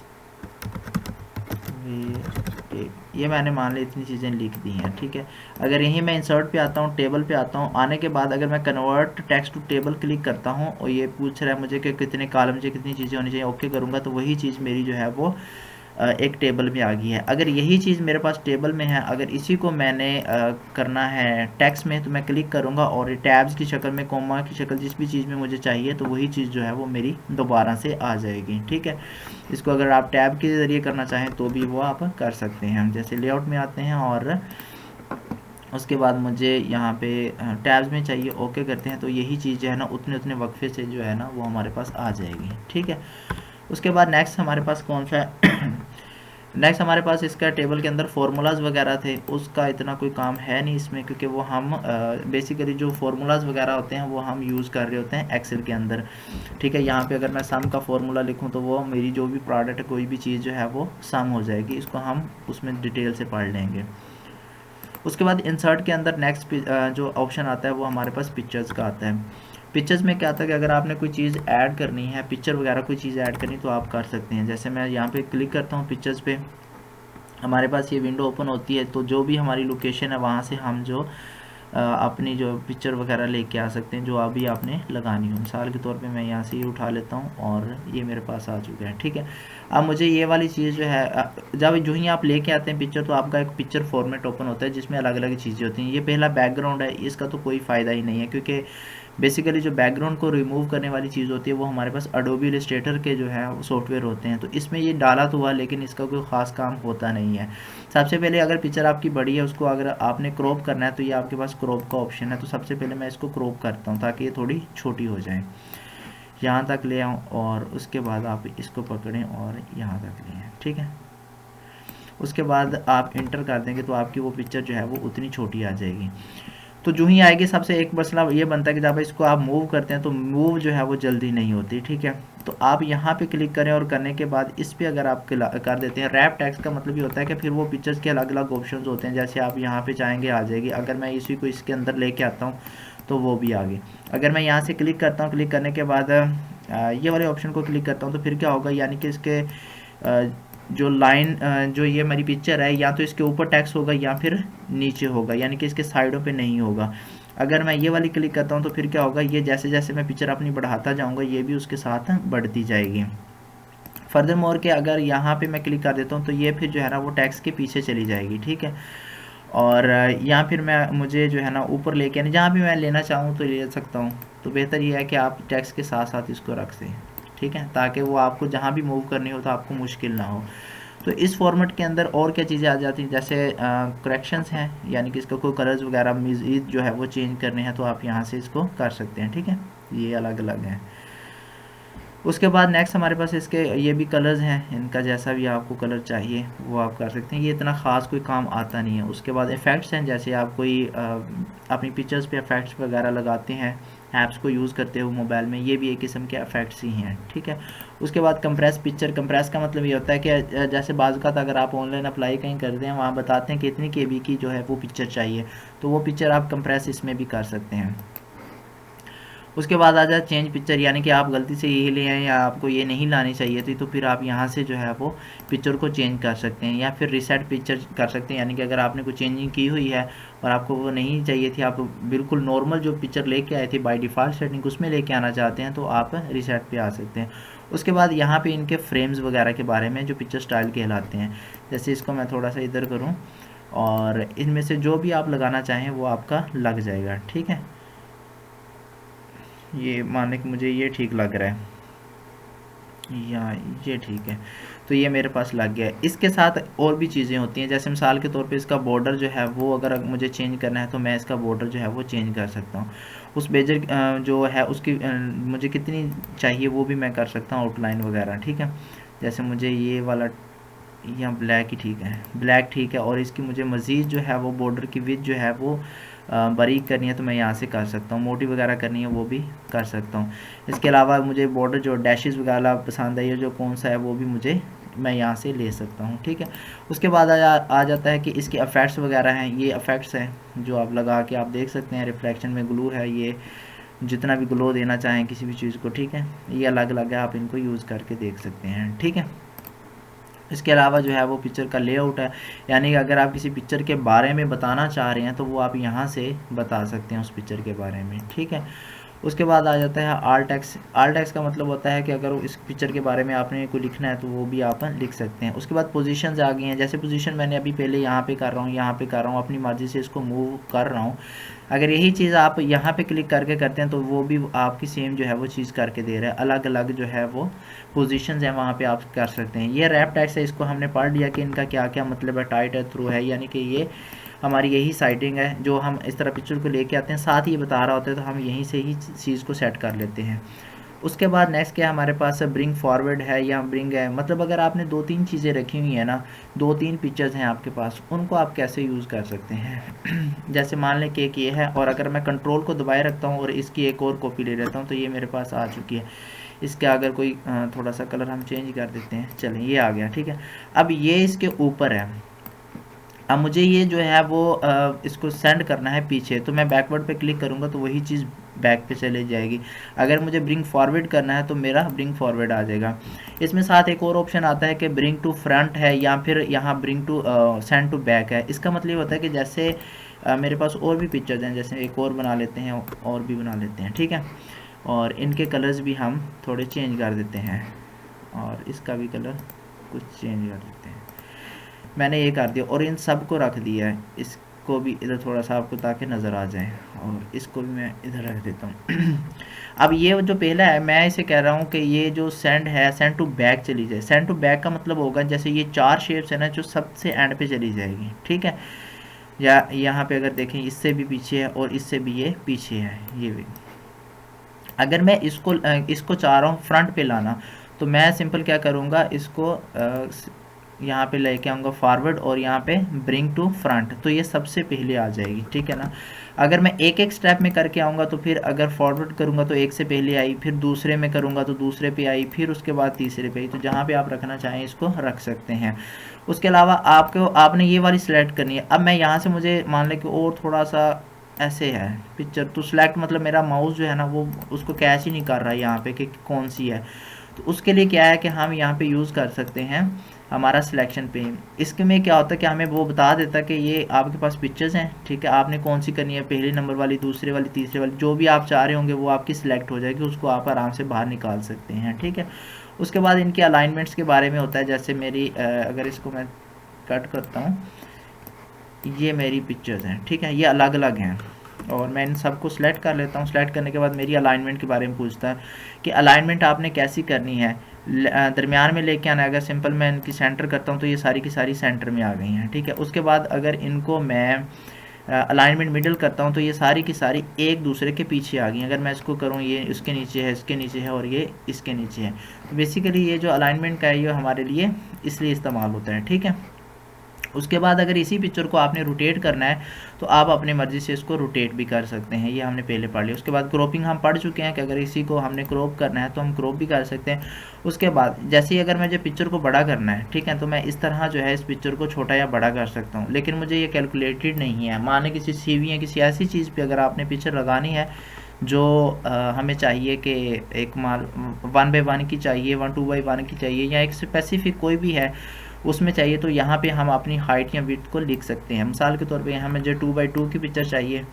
ये मैंने मान ली इतनी चीज़ें लिख दी हैं, ठीक है। अगर यहीं मैं इंसर्ट पे आता हूँ, टेबल पे आता हूँ, आने के बाद अगर मैं convert text to table click करता हूँ और ये पूछ रहा है मुझे कि कितने कॉलम चाहिए, कितनी चीज़ें होनी चाहिए, ओके करूँगा तो वही चीज़ मेरी जो है वो एक टेबल में आ गई है। अगर यही चीज़ मेरे पास टेबल में है, अगर इसी को मैंने करना है टेक्स्ट में, तो मैं क्लिक करूँगा और टैब्स की शक्ल में, कोमा की शक्ल, जिस भी चीज़ में मुझे चाहिए तो वही चीज़ जो है वो मेरी दोबारा से आ जाएगी, ठीक है। इसको अगर आप टैब के ज़रिए करना चाहें तो भी वो आप कर सकते हैं। जैसे लेआउट में आते हैं और उसके बाद मुझे यहाँ पे टैब्स में चाहिए, ओके करते हैं तो यही चीज़ जो है ना उतने वक्फे से जो है ना वो हमारे पास आ जाएगी, ठीक है। उसके बाद नेक्स्ट हमारे पास कौन सा है नेक्स्ट हमारे पास इसका टेबल के अंदर फार्मूलाज वगैरह थे, उसका इतना कोई काम है नहीं इसमें, क्योंकि वो हम बेसिकली जो फार्मूलाज वगैरह होते हैं वो हम यूज़ कर रहे होते हैं एक्सेल के अंदर, ठीक है। यहाँ पे अगर मैं सम का फार्मूला लिखूँ तो वो मेरी जो भी प्रोडक्ट है, कोई भी चीज़ जो है वो सम हो जाएगी, इसको हम उसमें डिटेल से पढ़ लेंगे। उसके बाद इंसर्ट के अंदर नेक्स्ट जो ऑप्शन आता है वो हमारे पास पिक्चर्स का आता है। पिक्चर्स में क्या आता है कि अगर आपने कोई चीज़ ऐड करनी है, पिक्चर वगैरह कोई चीज़ ऐड करनी तो आप कर सकते हैं। जैसे मैं यहाँ पे क्लिक करता हूँ पिक्चर्स पे, हमारे पास ये विंडो ओपन होती है, तो जो भी हमारी लोकेशन है वहाँ से हम जो अपनी जो पिक्चर वगैरह लेके आ सकते हैं जो अभी आपने लगानी हो। मिसाल के तौर पे मैं यहाँ से ये उठा लेता हूँ और ये मेरे पास आ चुका है, ठीक है। अब मुझे ये वाली चीज़ जो है, जब जो ही आप लेके आते हैं पिक्चर, तो आपका एक पिक्चर फॉर्मेट ओपन होता है जिसमें अलग अलग चीज़ें होती हैं। ये पहला बैकग्राउंड है, इसका तो कोई फ़ायदा ही नहीं है, क्योंकि बेसिकली जो बैकग्राउंड को रिमूव करने वाली चीज़ होती है वो हमारे पास एडोबी इलस्ट्रेटर के जो है सॉफ्टवेयर होते हैं, तो इसमें ये डाला तो हुआ लेकिन इसका कोई ख़ास काम होता नहीं है। सबसे पहले अगर पिक्चर आपकी बड़ी है, उसको अगर आपने क्रॉप करना है तो ये आपके पास क्रॉप का ऑप्शन है। तो सबसे पहले मैं इसको क्रॉप करता हूँ ताकि ये थोड़ी छोटी हो जाए, यहाँ तक ले आऊँ और उसके बाद आप इसको पकड़ें और यहाँ तक ले आएँ, ठीक है। उसके बाद आप इंटर कर देंगे तो आपकी वो पिक्चर जो है वो उतनी छोटी आ जाएगी। तो जो ही आएगी सबसे एक मसला ये बनता है कि जब इसको आप मूव करते हैं तो मूव जो है वो जल्दी नहीं होती, ठीक है। तो आप यहाँ पे क्लिक करें और करने के बाद इस पे अगर आप कर देते हैं, रैप टेक्स्ट का मतलब ये होता है कि फिर वो पिक्चर्स के अलग अलग ऑप्शन होते हैं, जैसे आप यहाँ पे चाहेंगे आ जाएगी। अगर मैं इसी को इसके अंदर लेके आता हूँ तो वो भी आ गई। अगर मैं यहाँ से क्लिक करता हूँ, क्लिक करने के बाद ये वाले ऑप्शन को क्लिक करता हूँ तो फिर क्या होगा, यानी कि इसके जो लाइन जो ये मेरी पिक्चर है या तो इसके ऊपर टेक्स्ट होगा या फिर नीचे होगा, यानी कि इसके साइडों पे नहीं होगा। अगर मैं ये वाली क्लिक करता हूँ तो फिर क्या होगा, ये जैसे जैसे मैं पिक्चर अपनी बढ़ाता जाऊँगा ये भी उसके साथ बढ़ती जाएगी। फर्दर मोर के अगर यहाँ पे मैं क्लिक कर देता हूँ तो ये फिर जो है ना वो टेक्स्ट के पीछे चली जाएगी, ठीक है। और यहाँ फिर मैं मुझे जो है ना ऊपर लेके आने, जहाँ भी मैं लेना चाहूँ तो ले सकता हूँ। तो बेहतर ये है कि आप टेक्स्ट के साथ साथ इसको रख दें, ठीक है, ताकि वो आपको जहाँ भी मूव करनी हो तो आपको मुश्किल ना हो। तो इस फॉर्मेट के अंदर और क्या चीज़ें आ जाती हैं, जैसे करेक्शंस हैं, यानी कि इसका कोई कलर्स वगैरह मज़ीद जो है वो चेंज करने हैं तो आप यहाँ से इसको कर सकते हैं, ठीक है। ये अलग अलग हैं। उसके बाद नेक्स्ट हमारे पास इसके ये भी कलर्स हैं, इनका जैसा भी आपको कलर चाहिए वो आप कर सकते हैं। ये इतना ख़ास कोई काम आता नहीं है। उसके बाद इफ़ेक्ट्स हैं, जैसे आप कोई अपनी पिक्चर्स पे इफ़ेक्ट्स वगैरह लगाते हैं ऐप्स को यूज़ करते हो मोबाइल में, ये भी एक किस्म के इफ़ेक्ट्स ही हैं, ठीक है। उसके बाद कंप्रेस पिक्चर, कंप्रेस का मतलब ये होता है कि जैसे बाज़ का अगर आप ऑनलाइन अप्लाई कहीं करते हैं वहाँ बताते हैं कि इतनी KB की जो है वो पिक्चर चाहिए, तो वो पिक्चर आप कंप्रेस इसमें भी कर सकते हैं। उसके बाद आ जाए चेंज पिक्चर, यानी कि आप गलती से यही ले आए या आपको ये नहीं लानी चाहिए थी, तो फिर आप यहाँ से जो है वो पिक्चर को चेंज कर सकते हैं, या फिर रीसेट पिक्चर कर सकते हैं। यानी कि अगर आपने कोई चेंजिंग की हुई है और आपको वो नहीं चाहिए थी, आप बिल्कुल नॉर्मल जो पिक्चर लेके आए थे बाय डिफ़ॉल्ट सेटिंग उसमें लेके आना चाहते हैं, तो आप रीसेट पे आ सकते हैं। उसके बाद यहाँ पे इनके फ्रेम्स वगैरह के बारे में जो पिक्चर स्टाइल कहलाते हैं, जैसे इसको मैं थोड़ा सा इधर करूँ और इनमें से जो भी आप लगाना चाहें वो आपका लग जाएगा, ठीक है। ये माने कि मुझे ये ठीक लग रहा है या ये ठीक है, तो ये मेरे पास लग गया है। इसके साथ और भी चीज़ें होती हैं, जैसे मिसाल के तौर पे इसका बॉर्डर जो है वो अगर मुझे चेंज करना है तो मैं इसका बॉर्डर जो है वो चेंज कर सकता हूँ। उस बेजर जो है उसकी मुझे कितनी चाहिए वो भी मैं कर सकता हूँ, आउटलाइन वगैरह, ठीक है। जैसे मुझे ये वाला या ब्लैक ही ठीक है, ब्लैक ठीक है, और इसकी मुझे मज़ीद जो है वो बॉर्डर की विड्थ जो है वो बारीक करनी है तो मैं यहाँ से कर सकता हूँ, मोटी वगैरह करनी है वो भी कर सकता हूँ। इसके अलावा मुझे बॉर्डर जो डैशेस वगैरह पसंद है, ये जो कौन सा है वो भी मुझे मैं यहाँ से ले सकता हूँ, ठीक है। उसके बाद आ जाता है कि इसके इफ़ेक्ट्स वगैरह हैं, ये इफ़ेक्ट्स हैं जो आप लगा के आप देख सकते हैं। रिफ्लेक्शन में ग्लू है, ये जितना भी ग्लो देना चाहें किसी भी चीज़ को, ठीक है, ये अलग अलग है, आप इनको यूज़ करके देख सकते हैं, ठीक है। इसके अलावा जो है वो पिक्चर का लेआउट है, यानी कि अगर आप किसी पिक्चर के बारे में बताना चाह रहे हैं तो वो आप यहाँ से बता सकते हैं उस पिक्चर के बारे में, ठीक है। उसके बाद आ जाता है आल टेक्स्ट। आल टेक्स्ट का मतलब होता है कि अगर इस पिक्चर के बारे में आपने कोई लिखना है तो वो भी आप लिख सकते हैं। उसके बाद पोजीशंस आ गई हैं, जैसे पोजीशन मैंने अभी पहले यहाँ पे कर रहा हूँ, यहाँ पे कर रहा हूँ, अपनी मर्ज़ी से इसको मूव कर रहा हूँ। अगर यही चीज़ आप यहाँ पे क्लिक करके करते हैं तो वो भी आपकी सेम जो है वो चीज़ करके दे रहा है। अलग अलग जो है वो पोजीशंस हैं वहाँ पे आप कर सकते हैं। ये रैप टेक्स्ट है, इसको हमने पढ़ लिया कि इनका क्या क्या मतलब है, टाइट है, थ्रू है, यानी कि ये हमारी यही साइटिंग है जो हम इस तरह पिक्चर को लेके आते हैं, साथ ही ये बता रहा होता है तो हम यहीं से ही चीज़ को सेट कर लेते हैं। उसके बाद नेक्स्ट क्या हमारे पास ब्रिंग फॉरवर्ड है या ब्रिंग है, मतलब अगर आपने 2-3 चीज़ें रखी हुई है ना, 2-3 पिक्चर्स हैं आपके पास, उनको आप कैसे यूज़ कर सकते हैं। जैसे मान लें कि एक ये है और अगर मैं कंट्रोल को दबाए रखता हूँ और इसकी एक और कॉपी ले लेता हूँ तो ये मेरे पास आ चुकी है। इसका अगर कोई थोड़ा सा कलर हम चेंज कर देते हैं, चलें ये आ गया, ठीक है। अब ये इसके ऊपर है, अब मुझे ये जो है वो इसको सेंड करना है पीछे, तो मैं बैकवर्ड पे क्लिक करूँगा तो वही चीज़ बैक पे चले जाएगी। अगर मुझे ब्रिंग फॉरवर्ड करना है तो मेरा ब्रिंग फॉरवर्ड आ जाएगा। इसमें साथ एक और ऑप्शन आता है कि ब्रिंग टू फ्रंट है या फिर यहाँ bring to send to back है। इसका मतलब होता है कि जैसे मेरे पास और भी पिक्चर्स हैं, जैसे एक और बना लेते हैं और भी बना लेते हैं, ठीक है, और इनके कलर्स भी हम थोड़े चेंज कर देते हैं और इसका भी कलर कुछ चेंज कर देते हैं। मैंने ये कर दिया और इन सब को रख दिया है, इसको भी इधर थोड़ा सा आपको ताकि नज़र आ जाए और इसको भी मैं इधर रख देता हूँ। अब ये जो पहला है मैं इसे कह रहा हूँ कि ये जो सेंड है, सेंड टू बैक चली जाए। सेंड टू बैक का मतलब होगा जैसे ये 4 शेप्स है ना जो सबसे एंड पे चली जाएगी, ठीक है। या यहाँ पे अगर देखें इससे भी पीछे है और इससे भी ये पीछे है, ये भी। अगर मैं इसको चाह रहा हूँ फ्रंट पे लाना तो मैं सिंपल क्या करूँगा, इसको यहाँ पे लेके आऊँगा फॉरवर्ड और यहाँ पे ब्रिंग टू फ्रंट, तो ये सबसे पहले आ जाएगी, ठीक है ना। अगर मैं एक एक स्टेप में करके आऊँगा तो फिर अगर फॉरवर्ड करूँगा तो एक से पहले आई, फिर दूसरे में करूँगा तो दूसरे पे आई, फिर उसके बाद तीसरे पे आई। तो जहाँ पे आप रखना चाहें इसको रख सकते हैं। उसके अलावा आपने ये वाली सिलेक्ट करनी है। अब मैं यहाँ से मुझे मान लें कि और थोड़ा सा ऐसे है पिक्चर, तो सिलेक्ट मतलब मेरा माउस जो है ना वो उसको कैच ही नहीं कर रहा है यहाँ पे कि कौन सी है। तो उसके लिए क्या है कि हम यहाँ पे यूज़ कर सकते हैं हमारा सिलेक्शन पे। इसके में क्या होता है कि हमें वो बता देता है कि ये आपके पास पिक्चर्स हैं, ठीक है, आपने कौन सी करनी है, पहले नंबर वाली, दूसरे वाली, तीसरे वाली, जो भी आप चाह रहे होंगे वो आपकी सिलेक्ट हो जाएगी, उसको आप आराम से बाहर निकाल सकते हैं, ठीक है। उसके बाद इनके अलाइनमेंट्स के बारे में होता है, जैसे मेरी अगर इसको मैं कट करता हूँ, ये मेरी पिक्चर्स हैं, ठीक है, ये अलग अलग हैं और मैं इन सबको सिलेक्ट कर लेता हूँ। सिलेक्ट करने के बाद मेरी अलाइनमेंट के बारे में पूछता है कि अलाइनमेंट आपने कैसी करनी है, दरमियान में लेके आना है। अगर सिंपल मैं इनकी सेंटर करता हूँ तो ये सारी की सारी सेंटर में आ गई हैं, ठीक है। उसके बाद अगर इनको मैं अलाइनमेंट मिडल करता हूँ तो ये सारी की सारी एक दूसरे के पीछे आ गई। अगर मैं इसको करूँ, ये इसके नीचे है, इसके नीचे है और ये इसके नीचे है। तो बेसिकली ये जो अलाइनमेंट का है ये हमारे लिए इसलिए इस्तेमाल होता है, ठीक है। उसके बाद अगर इसी पिक्चर को आपने रोटेट करना है तो आप अपने मर्ज़ी से इसको रोटेट भी कर सकते हैं, ये हमने पहले पढ़ लिया। उसके बाद क्रॉपिंग हम पढ़ चुके हैं कि अगर इसी को हमने क्रॉप करना है तो हम क्रॉप भी कर सकते हैं। उसके बाद जैसे ही अगर मुझे पिक्चर को बड़ा करना है, ठीक है, तो मैं इस तरह जो है इस पिक्चर को छोटा या बड़ा कर सकता हूँ, लेकिन मुझे ये कैलकुलेटेड नहीं है। माने किसी CV या किसी ऐसी चीज़ पर अगर आपने पिक्चर लगानी है जो हमें चाहिए कि एक माल 1/1 की चाहिए, 1/2/1 की चाहिए, या एक स्पेसिफिक कोई भी है उसमें चाहिए, तो यहाँ पे हम अपनी हाइट या विड्थ को लिख सकते हैं। मिसाल के तौर पे यहाँ मुझे 2/2 की पिक्चर चाहिए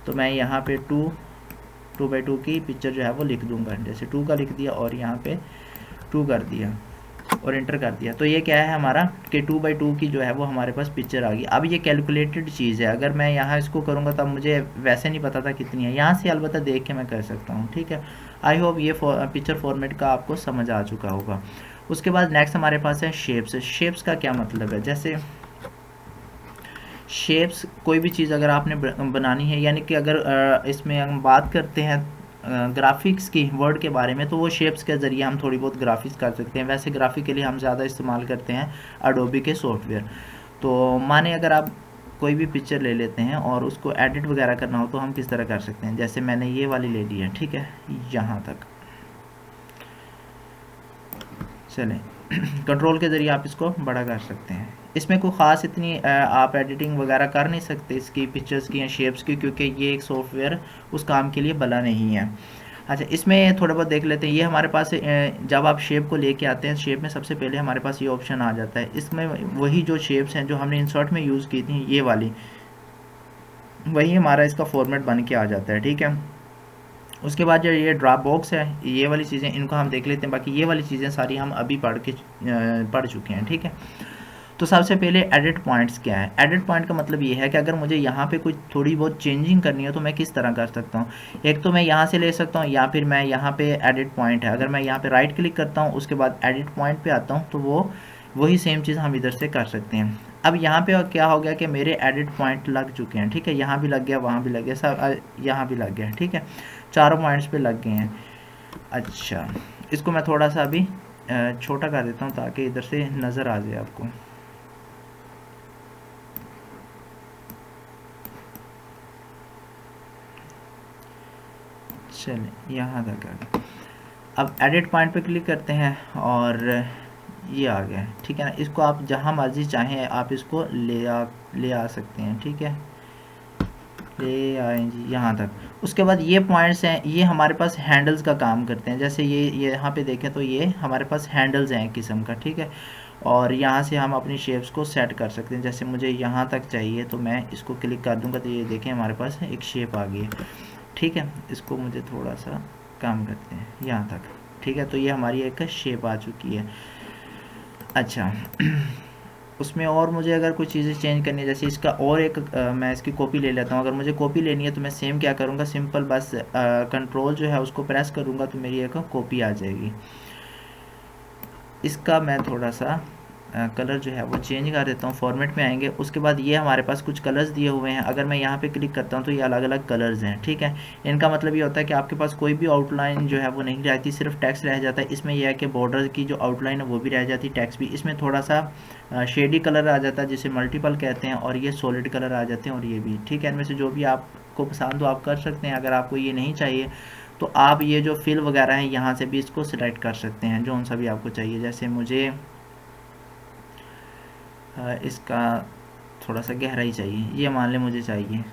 तो मैं यहाँ पे 2/2 की पिक्चर जो है वो लिख दूंगा, जैसे 2 का लिख दिया और यहाँ पे 2 कर दिया और इंटर कर दिया। तो ये क्या है हमारा कि 2/2 की जो है वो हमारे पास पिक्चर आ गई। अब ये कैलकुलेटेड चीज़ है, अगर मैं यहाँ इसको करूँगा तब मुझे वैसे नहीं पता था कितनी है, यहाँ से अलबत्ता देख के मैं कर सकता हूँ, ठीक है। आई होप ये पिक्चर फॉर्मेट का आपको समझ आ चुका होगा। उसके बाद नेक्स्ट हमारे पास है शेप्स। शेप्स का क्या मतलब है, जैसे शेप्स कोई भी चीज़ अगर आपने बनानी है, यानी कि अगर इसमें हम बात करते हैं ग्राफिक्स की वर्ड के बारे में, तो वो शेप्स के ज़रिए हम थोड़ी बहुत ग्राफिक्स कर सकते हैं। वैसे ग्राफिक के लिए हम ज़्यादा इस्तेमाल करते हैं एडोबी के सॉफ्टवेयर। तो माने अगर आप कोई भी पिक्चर ले लेते हैं और उसको एडिट वगैरह करना हो तो हम किस तरह कर सकते हैं। जैसे मैंने ये वाली ले ली है, ठीक है, यहाँ तक चलें कंट्रोल के ज़रिए आप इसको बड़ा कर सकते हैं। इसमें कोई ख़ास इतनी आप एडिटिंग वगैरह कर नहीं सकते इसकी पिक्चर्स की या शेप्स की, क्योंकि ये एक सॉफ्टवेयर उस काम के लिए बना नहीं है। अच्छा, इसमें थोड़ा बहुत देख लेते हैं। ये हमारे पास जब आप शेप को लेके आते हैं, शेप में सबसे पहले हमारे पास ये ऑप्शन आ जाता है। इसमें वही जो शेप्स हैं जो हमने इंसर्ट में यूज़ की थी, ये वाली, वही हमारा इसका फॉर्मेट बन के आ जाता है, ठीक है। उसके बाद जो ये ड्रॉप बॉक्स है, ये वाली चीज़ें इनको हम देख लेते हैं। बाकी ये वाली चीज़ें सारी हम अभी पढ़ चुके हैं, ठीक है। तो सबसे पहले एडिट पॉइंट्स क्या है। एडिट पॉइंट का मतलब ये है कि अगर मुझे यहाँ पे कुछ थोड़ी बहुत चेंजिंग करनी हो तो मैं किस तरह कर सकता हूँ। एक तो मैं यहाँ से ले सकता हूँ, या फिर मैं यहाँ पे एडिट पॉइंट है, अगर मैं यहाँ पे राइट क्लिक करता हूँ उसके बाद एडिट पॉइंट पे आता हूँ तो वही सेम चीज़ हम इधर से कर सकते हैं। अब यहाँ पे क्या हो गया कि मेरे एडिट पॉइंट लग चुके हैं, ठीक है, यहाँ भी लग गया, वहाँ भी लग गया, सब यहाँ भी लग गया, ठीक है, चारों पॉइंट्स पे लग गए हैं। अच्छा, इसको मैं थोड़ा सा अभी छोटा कर देता हूँ ताकि इधर से नज़र आ जाए आपको। चलिए यहाँ तक आ गया। अब एडिट पॉइंट पे क्लिक करते हैं और ये आ गया, ठीक है ना। इसको आप जहाँ मर्जी चाहें आप इसको ले आ सकते हैं, ठीक है, ले आएंगे यहाँ तक। उसके बाद ये पॉइंट्स हैं, ये हमारे पास हैंडल्स का काम करते हैं। जैसे ये यहाँ पे देखें तो ये हमारे पास हैंडल्स हैं एक किस्म का, ठीक है। और यहाँ से हम अपनी शेप्स को सेट कर सकते हैं। जैसे मुझे यहाँ तक चाहिए तो मैं इसको क्लिक कर दूँगा तो ये देखें हमारे पास एक शेप आ गई है, ठीक है। इसको मुझे थोड़ा सा कम करते हैं यहाँ तक, ठीक है। तो ये हमारी एक शेप आ चुकी है। अच्छा उसमें और मुझे अगर कुछ चीज़ें चेंज करनी है, जैसे इसका और एक मैं इसकी कॉपी ले लेता हूँ। अगर मुझे कॉपी लेनी है तो मैं सेम क्या करूँगा, सिंपल बस कंट्रोल जो है उसको प्रेस करूँगा तो मेरी एक कॉपी आ जाएगी। इसका मैं थोड़ा सा कलर जो है वो चेंज कर देता हूँ। फॉर्मेट में आएंगे, उसके बाद ये हमारे पास कुछ कलर्स दिए हुए हैं। अगर मैं यहाँ पे क्लिक करता हूँ तो ये अलग अलग कलर्स हैं, ठीक है। इनका मतलब ये होता है कि आपके पास कोई भी आउटलाइन जो है वो नहीं रहती, सिर्फ टेक्स्ट रह जाता है। इसमें यह है कि बॉर्डर की जो आउटलाइन है वो भी रह जाती, टेक्स्ट भी। इसमें थोड़ा सा शेडी कलर आ जाता है जिसे मल्टीपल कहते हैं, और ये सॉलिड कलर आ जाते हैं, और ये भी, ठीक है। इनमें से जो भी आपको पसंद हो आप कर सकते हैं। अगर आपको ये नहीं चाहिए तो आप ये जो फिल वगैरह है यहाँ से भी इसको सिलेक्ट कर सकते हैं, जो सा भी आपको चाहिए। जैसे मुझे इसका थोड़ा सा गहरा ही चाहिए, ये मान लें मुझे चाहिए,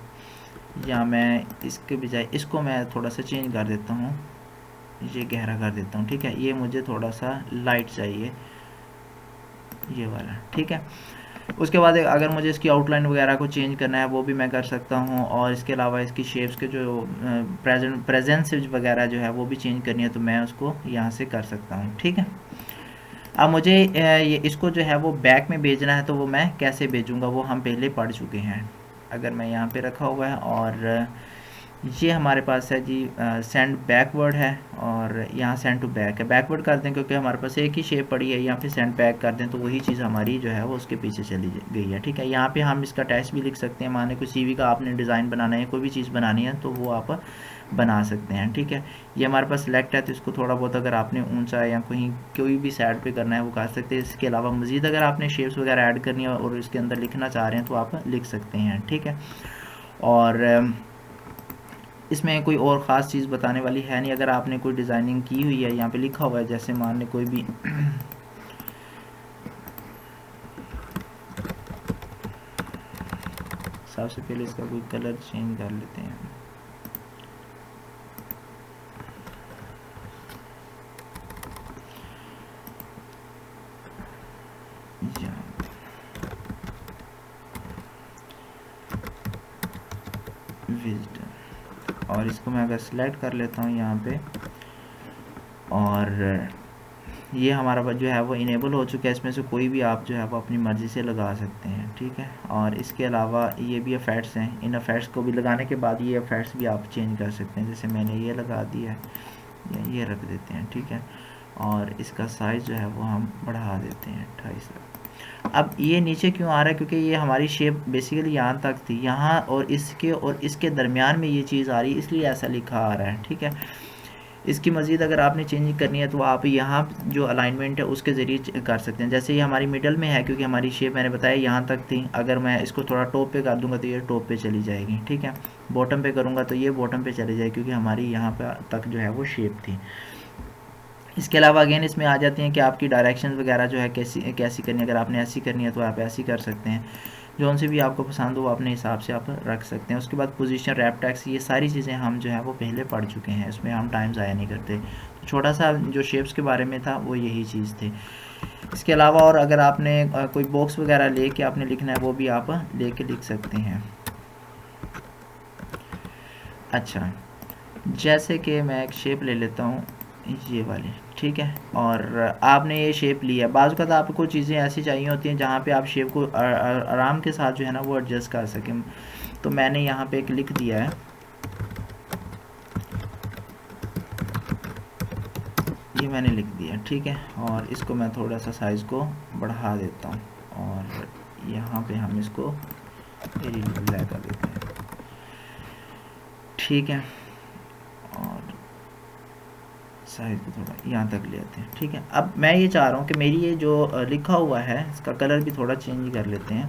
या मैं इसके बजाय इसको मैं थोड़ा सा चेंज कर देता हूँ, ये गहरा कर देता हूँ, ठीक है। ये मुझे थोड़ा सा लाइट चाहिए, ये वाला, ठीक है। उसके बाद अगर मुझे इसकी आउटलाइन वगैरह को चेंज करना है वो भी मैं कर सकता हूँ, और इसके अलावा इसकी शेप्स के जो प्रेजेंस वगैरह जो है वो भी चेंज करनी है तो मैं उसको यहाँ से कर सकता हूँ, ठीक है। अब मुझे ये इसको जो है वो बैक में भेजना है, तो वो मैं कैसे भेजूँगा वो हम पहले पढ़ चुके हैं। अगर मैं यहाँ पे रखा हुआ है, और ये हमारे पास है जी सेंड बैकवर्ड है, और यहाँ सेंड टू बैक है। बैकवर्ड कर दें क्योंकि हमारे पास एक ही शेप पड़ी है, यहाँ पे सेंड बैक कर दें तो वही चीज़ हमारी जो है वो उसके पीछे चली गई है, ठीक है। यहाँ पे हम इसका टेक्स्ट भी लिख सकते हैं, माने कोई सीवी का आपने डिज़ाइन बनाना है, कोई भी चीज़ बनानी है तो वो आप बना सकते हैं, ठीक है। ये हमारे पास सिलेक्ट है, तो इसको थोड़ा बहुत अगर आपने ऊंचा या कहीं कोई भी साइड पे करना है वो कर सकते हैं। इसके अलावा मज़ीद अगर आपने शेप्स वगैरह ऐड करनी है और इसके अंदर लिखना चाह रहे हैं तो आप लिख सकते हैं, ठीक है। और इसमें कोई और ख़ास चीज़ बताने वाली है नहीं। अगर आपने कोई डिज़ाइनिंग की हुई है, यहाँ पे लिखा हुआ है, जैसे मान लें कोई भी सबसे पहले इसका कोई कलर चेंज कर लेते हैं। विजिटर, और इसको मैं अगर सिलेक्ट कर लेता हूँ यहाँ पे, और ये हमारा जो है वो इनेबल हो चुका है। इसमें से कोई भी आप जो है वो अपनी मर्ज़ी से लगा सकते हैं, ठीक है। और इसके अलावा ये भी इफ़ेक्ट्स हैं, इन इफ़ेक्ट्स को भी लगाने के बाद ये इफ़ेक्ट्स भी आप चेंज कर सकते हैं। जैसे मैंने ये लगा दिया है, या ये रख देते हैं, ठीक है। और इसका साइज़ जो है वो हम बढ़ा देते हैं 28 तक। अब ये नीचे क्यों आ रहा है, क्योंकि ये हमारी शेप बेसिकली यहाँ तक थी, यहाँ और इसके दरमियान में ये चीज़ आ रही है, इसलिए ऐसा लिखा आ रहा है, ठीक है। इसकी मज़ीद अगर आपने चेंज करनी है तो आप यहाँ जो अलाइनमेंट है उसके ज़रिए कर सकते हैं। जैसे ये हमारी मिडल में है क्योंकि हमारी शेप मैंने बताया यहाँ तक थी, अगर मैं इसको थोड़ा टॉप पे कर दूंगा तो ये टॉप पे चली जाएगी, ठीक है। बॉटम पे करूँगा तो ये बॉटम पे चली जाएगी क्योंकि हमारी यहाँ पे तक जो है वो शेप थी। इसके अलावा अगेन इसमें आ जाती हैं कि आपकी डायरेक्शन वगैरह जो है कैसी करनी है। अगर आपने ऐसी करनी है तो आप ऐसी कर सकते हैं, जो से भी आपको पसंद हो अपने हिसाब से आप रख सकते हैं। उसके बाद पोजीशन, रैप टैक्स, ये सारी चीज़ें हम जो है वो पहले पढ़ चुके हैं, इसमें हम टाइम ज़ाया नहीं करते। तो छोटा सा जो शेप्स के बारे में था वो यही चीज़ थी। इसके अलावा और अगर आपने कोई बॉक्स वगैरह ले के आपने लिखना है वो भी आप ले के लिख सकते हैं। अच्छा, जैसे कि मैं एक शेप ले लेता हूँ ये वाली, ठीक है। और आपने ये शेप लिया, बाज़ का आपको चीज़ें ऐसी चाहिए होती हैं जहाँ पे आप शेप को आराम के साथ जो है ना वो एडजस्ट कर सकें। तो मैंने यहाँ पे एक लिख दिया है, ये मैंने लिख दिया, ठीक है। और इसको मैं थोड़ा सा साइज़ को बढ़ा देता हूँ, और यहाँ पे हम इसको ब्लैक कर देते हैं, ठीक है। और साइज को थोड़ा यहाँ तक ले आते हैं, ठीक है। अब मैं ये चाह रहा हूँ कि मेरी ये जो लिखा हुआ है इसका कलर भी थोड़ा चेंज कर लेते हैं,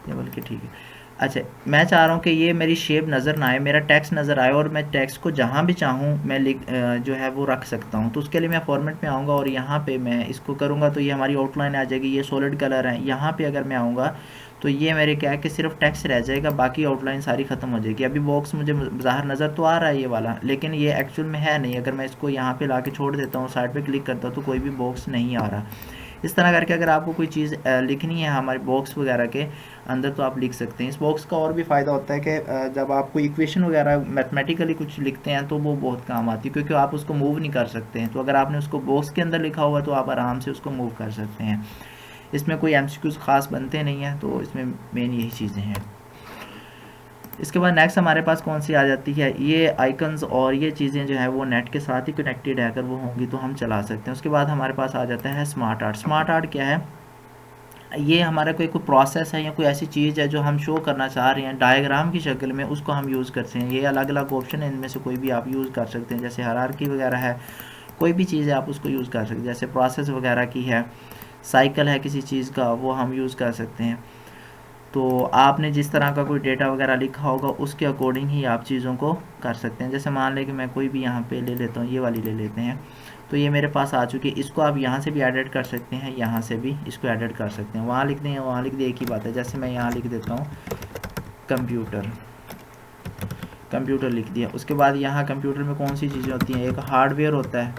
या बल्कि ठीक है। अच्छा, मैं चाह रहा हूँ कि ये मेरी शेप नज़र ना आए, मेरा टेक्स्ट नज़र आए, और मैं टेक्स्ट को जहाँ भी चाहूँ मैं जो है वो रख सकता हूँ। तो उसके लिए मैं फॉर्मेट में आऊँगा और यहाँ पे मैं इसको करूँगा तो ये हमारी आउटलाइन आ जाएगी। ये सॉलिड कलर है, यहाँ पे अगर मैं आऊँगा तो ये मेरे क्या है कि सिर्फ टेक्स्ट रह जाएगा, बाकी आउटलाइन सारी ख़त्म हो जाएगी। अभी बॉक्स मुझे ज़ाहिर नज़र तो आ रहा है ये वाला, लेकिन ये एक्चुअल में है नहीं। अगर मैं इसको यहाँ पे ला के छोड़ देता हूँ, साइड पे क्लिक करता हूँ तो कोई भी बॉक्स नहीं आ रहा। इस तरह करके अगर आपको कोई चीज़ लिखनी है हमारे बॉक्स वगैरह के अंदर तो आप लिख सकते हैं। इस बॉक्स का और भी फ़ायदा होता है कि जब आप कोई इक्वेशन वगैरह मैथमेटिकली कुछ लिखते हैं तो वो बहुत काम आती है, क्योंकि आप उसको मूव नहीं कर सकते हैं। तो अगर आपने उसको बॉक्स के अंदर लिखा हुआ तो आप आराम से उसको मूव कर सकते हैं। इसमें कोई MCQs ख़ास बनते नहीं हैं, तो इसमें मेन यही चीज़ें हैं। इसके बाद नेक्स्ट हमारे पास कौन सी आ जाती है, ये आइकन्स और ये चीज़ें जो है वो नेट के साथ ही कनेक्टेड है, अगर वो होंगी तो हम चला सकते हैं। उसके बाद हमारे पास आ जाता है स्मार्ट आर्ट। स्मार्ट आर्ट क्या है, ये हमारा कोई प्रोसेस है या कोई ऐसी चीज़ है जो हम शो करना चाह रहे हैं डायग्राम की शक्ल में, उसको हम यूज़ करते हैं। ये अलग अलग ऑप्शन है, इनमें से कोई भी आप यूज़ कर सकते हैं। जैसे हायरार्की वगैरह है, कोई भी चीज़ है आप उसको यूज़ कर सकते हैं। जैसे प्रोसेस वगैरह की है, साइकिल है किसी चीज़ का, वो हम यूज़ कर सकते हैं। तो आपने जिस तरह का कोई डेटा वगैरह लिखा होगा उसके अकॉर्डिंग ही आप चीज़ों को कर सकते हैं। जैसे मान लें कि मैं कोई भी यहाँ पे ले लेता हूँ, ये वाली ले लेते हैं, तो ये मेरे पास आ चुकी है। इसको आप यहाँ से भी एडिट कर सकते हैं, यहाँ से भी इसको एडिट कर सकते हैं। वहाँ लिख दें या वहाँ लिख दें, एक ही बात है। जैसे मैं यहाँ लिख देता हूँ कंप्यूटर, कंप्यूटर लिख दिया। उसके बाद यहाँ कंप्यूटर में कौन सी चीज़ें होती हैं, एक हार्डवेयर होता है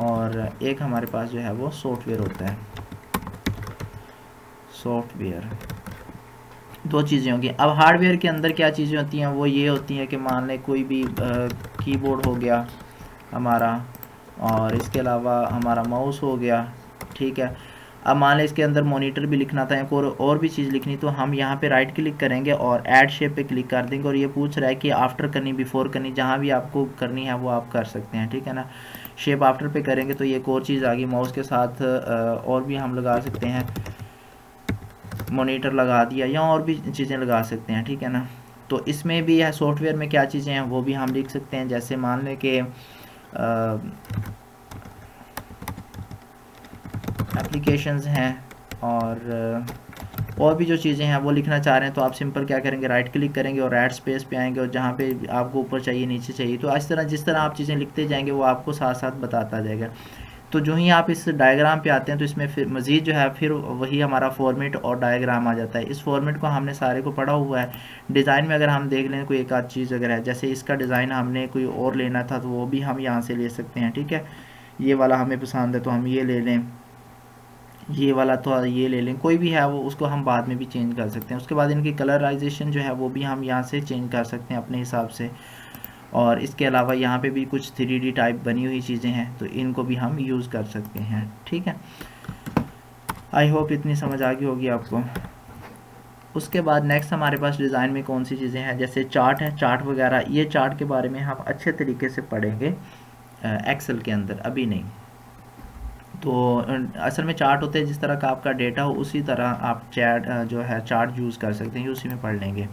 और एक हमारे पास जो है वो सॉफ्टवेयर होता है। सॉफ्टवेयर, दो चीज़ें होंगी। अब हार्डवेयर के अंदर क्या चीज़ें होती हैं, वो ये होती हैं कि मान लें कोई भी कीबोर्ड हो गया हमारा, और इसके अलावा हमारा माउस हो गया, ठीक है। अब मान लें इसके अंदर मॉनिटर भी लिखना था, और भी चीज़ लिखनी, तो हम यहाँ पे राइट क्लिक करेंगे और ऐड शेप पे क्लिक कर देंगे। और ये पूछ रहा है कि आफ्टर करनी, बिफोर करनी, जहाँ भी आपको करनी है वो आप कर सकते हैं, ठीक है ना। शेप आफ्टर पे करेंगे तो ये एक और चीज़ आ गई। माउस के साथ और भी हम लगा सकते हैं, मॉनिटर लगा दिया, या और भी चीज़ें लगा सकते हैं, ठीक है ना। तो इसमें भी है, सॉफ्टवेयर में क्या चीज़ें हैं वो भी हम लिख सकते हैं। जैसे मान लें कि एप्लीकेशंस हैं और भी जो चीज़ें हैं वो लिखना चाह रहे हैं, तो आप सिंपल क्या करेंगे, राइट क्लिक करेंगे और ऐड स्पेस पे आएंगे, और जहाँ पे आपको ऊपर चाहिए नीचे चाहिए, तो इस तरह जिस तरह आप चीज़ें लिखते जाएंगे वो आपको साथ साथ बताता जाएगा। तो जो ही आप इस डायग्राम पे आते हैं तो इसमें फिर मज़ीद जो है फिर वही हमारा फॉर्मेट और डायग्राम आ जाता है। इस फॉर्मेट को हमने सारे को पढ़ा हुआ है। डिज़ाइन में अगर हम देख लें कोई एक आध चीज़ अगर है, जैसे इसका डिज़ाइन हमने कोई और लेना था तो वो भी हम यहाँ से ले सकते हैं, ठीक है। ये वाला हमें पसंद है तो हम ये ले लें, ये वाला तो ये ले लें, कोई भी है वो उसको हम बाद में भी चेंज कर सकते हैं। उसके बाद इनकी कलराइजेशन जो है वो भी हम यहाँ से चेंज कर सकते हैं अपने हिसाब से। और इसके अलावा यहाँ पे भी कुछ 3D टाइप बनी हुई चीज़ें हैं तो इनको भी हम यूज़ कर सकते हैं, ठीक है। आई होप इतनी समझ आ गई होगी आपको। उसके बाद नेक्स्ट हमारे पास डिज़ाइन में कौन सी चीज़ें हैं, जैसे चार्ट है, चार्ट वगैरह। ये चार्ट के बारे में हम अच्छे तरीके से पढ़ेंगे एक्सेल के अंदर, अभी नहीं। तो असल में चार्ट होते हैं जिस तरह का आपका डेटा हो उसी तरह आप चैट जो है चार्ट यूज़ कर सकते हैं, उसी में पढ़ लेंगे।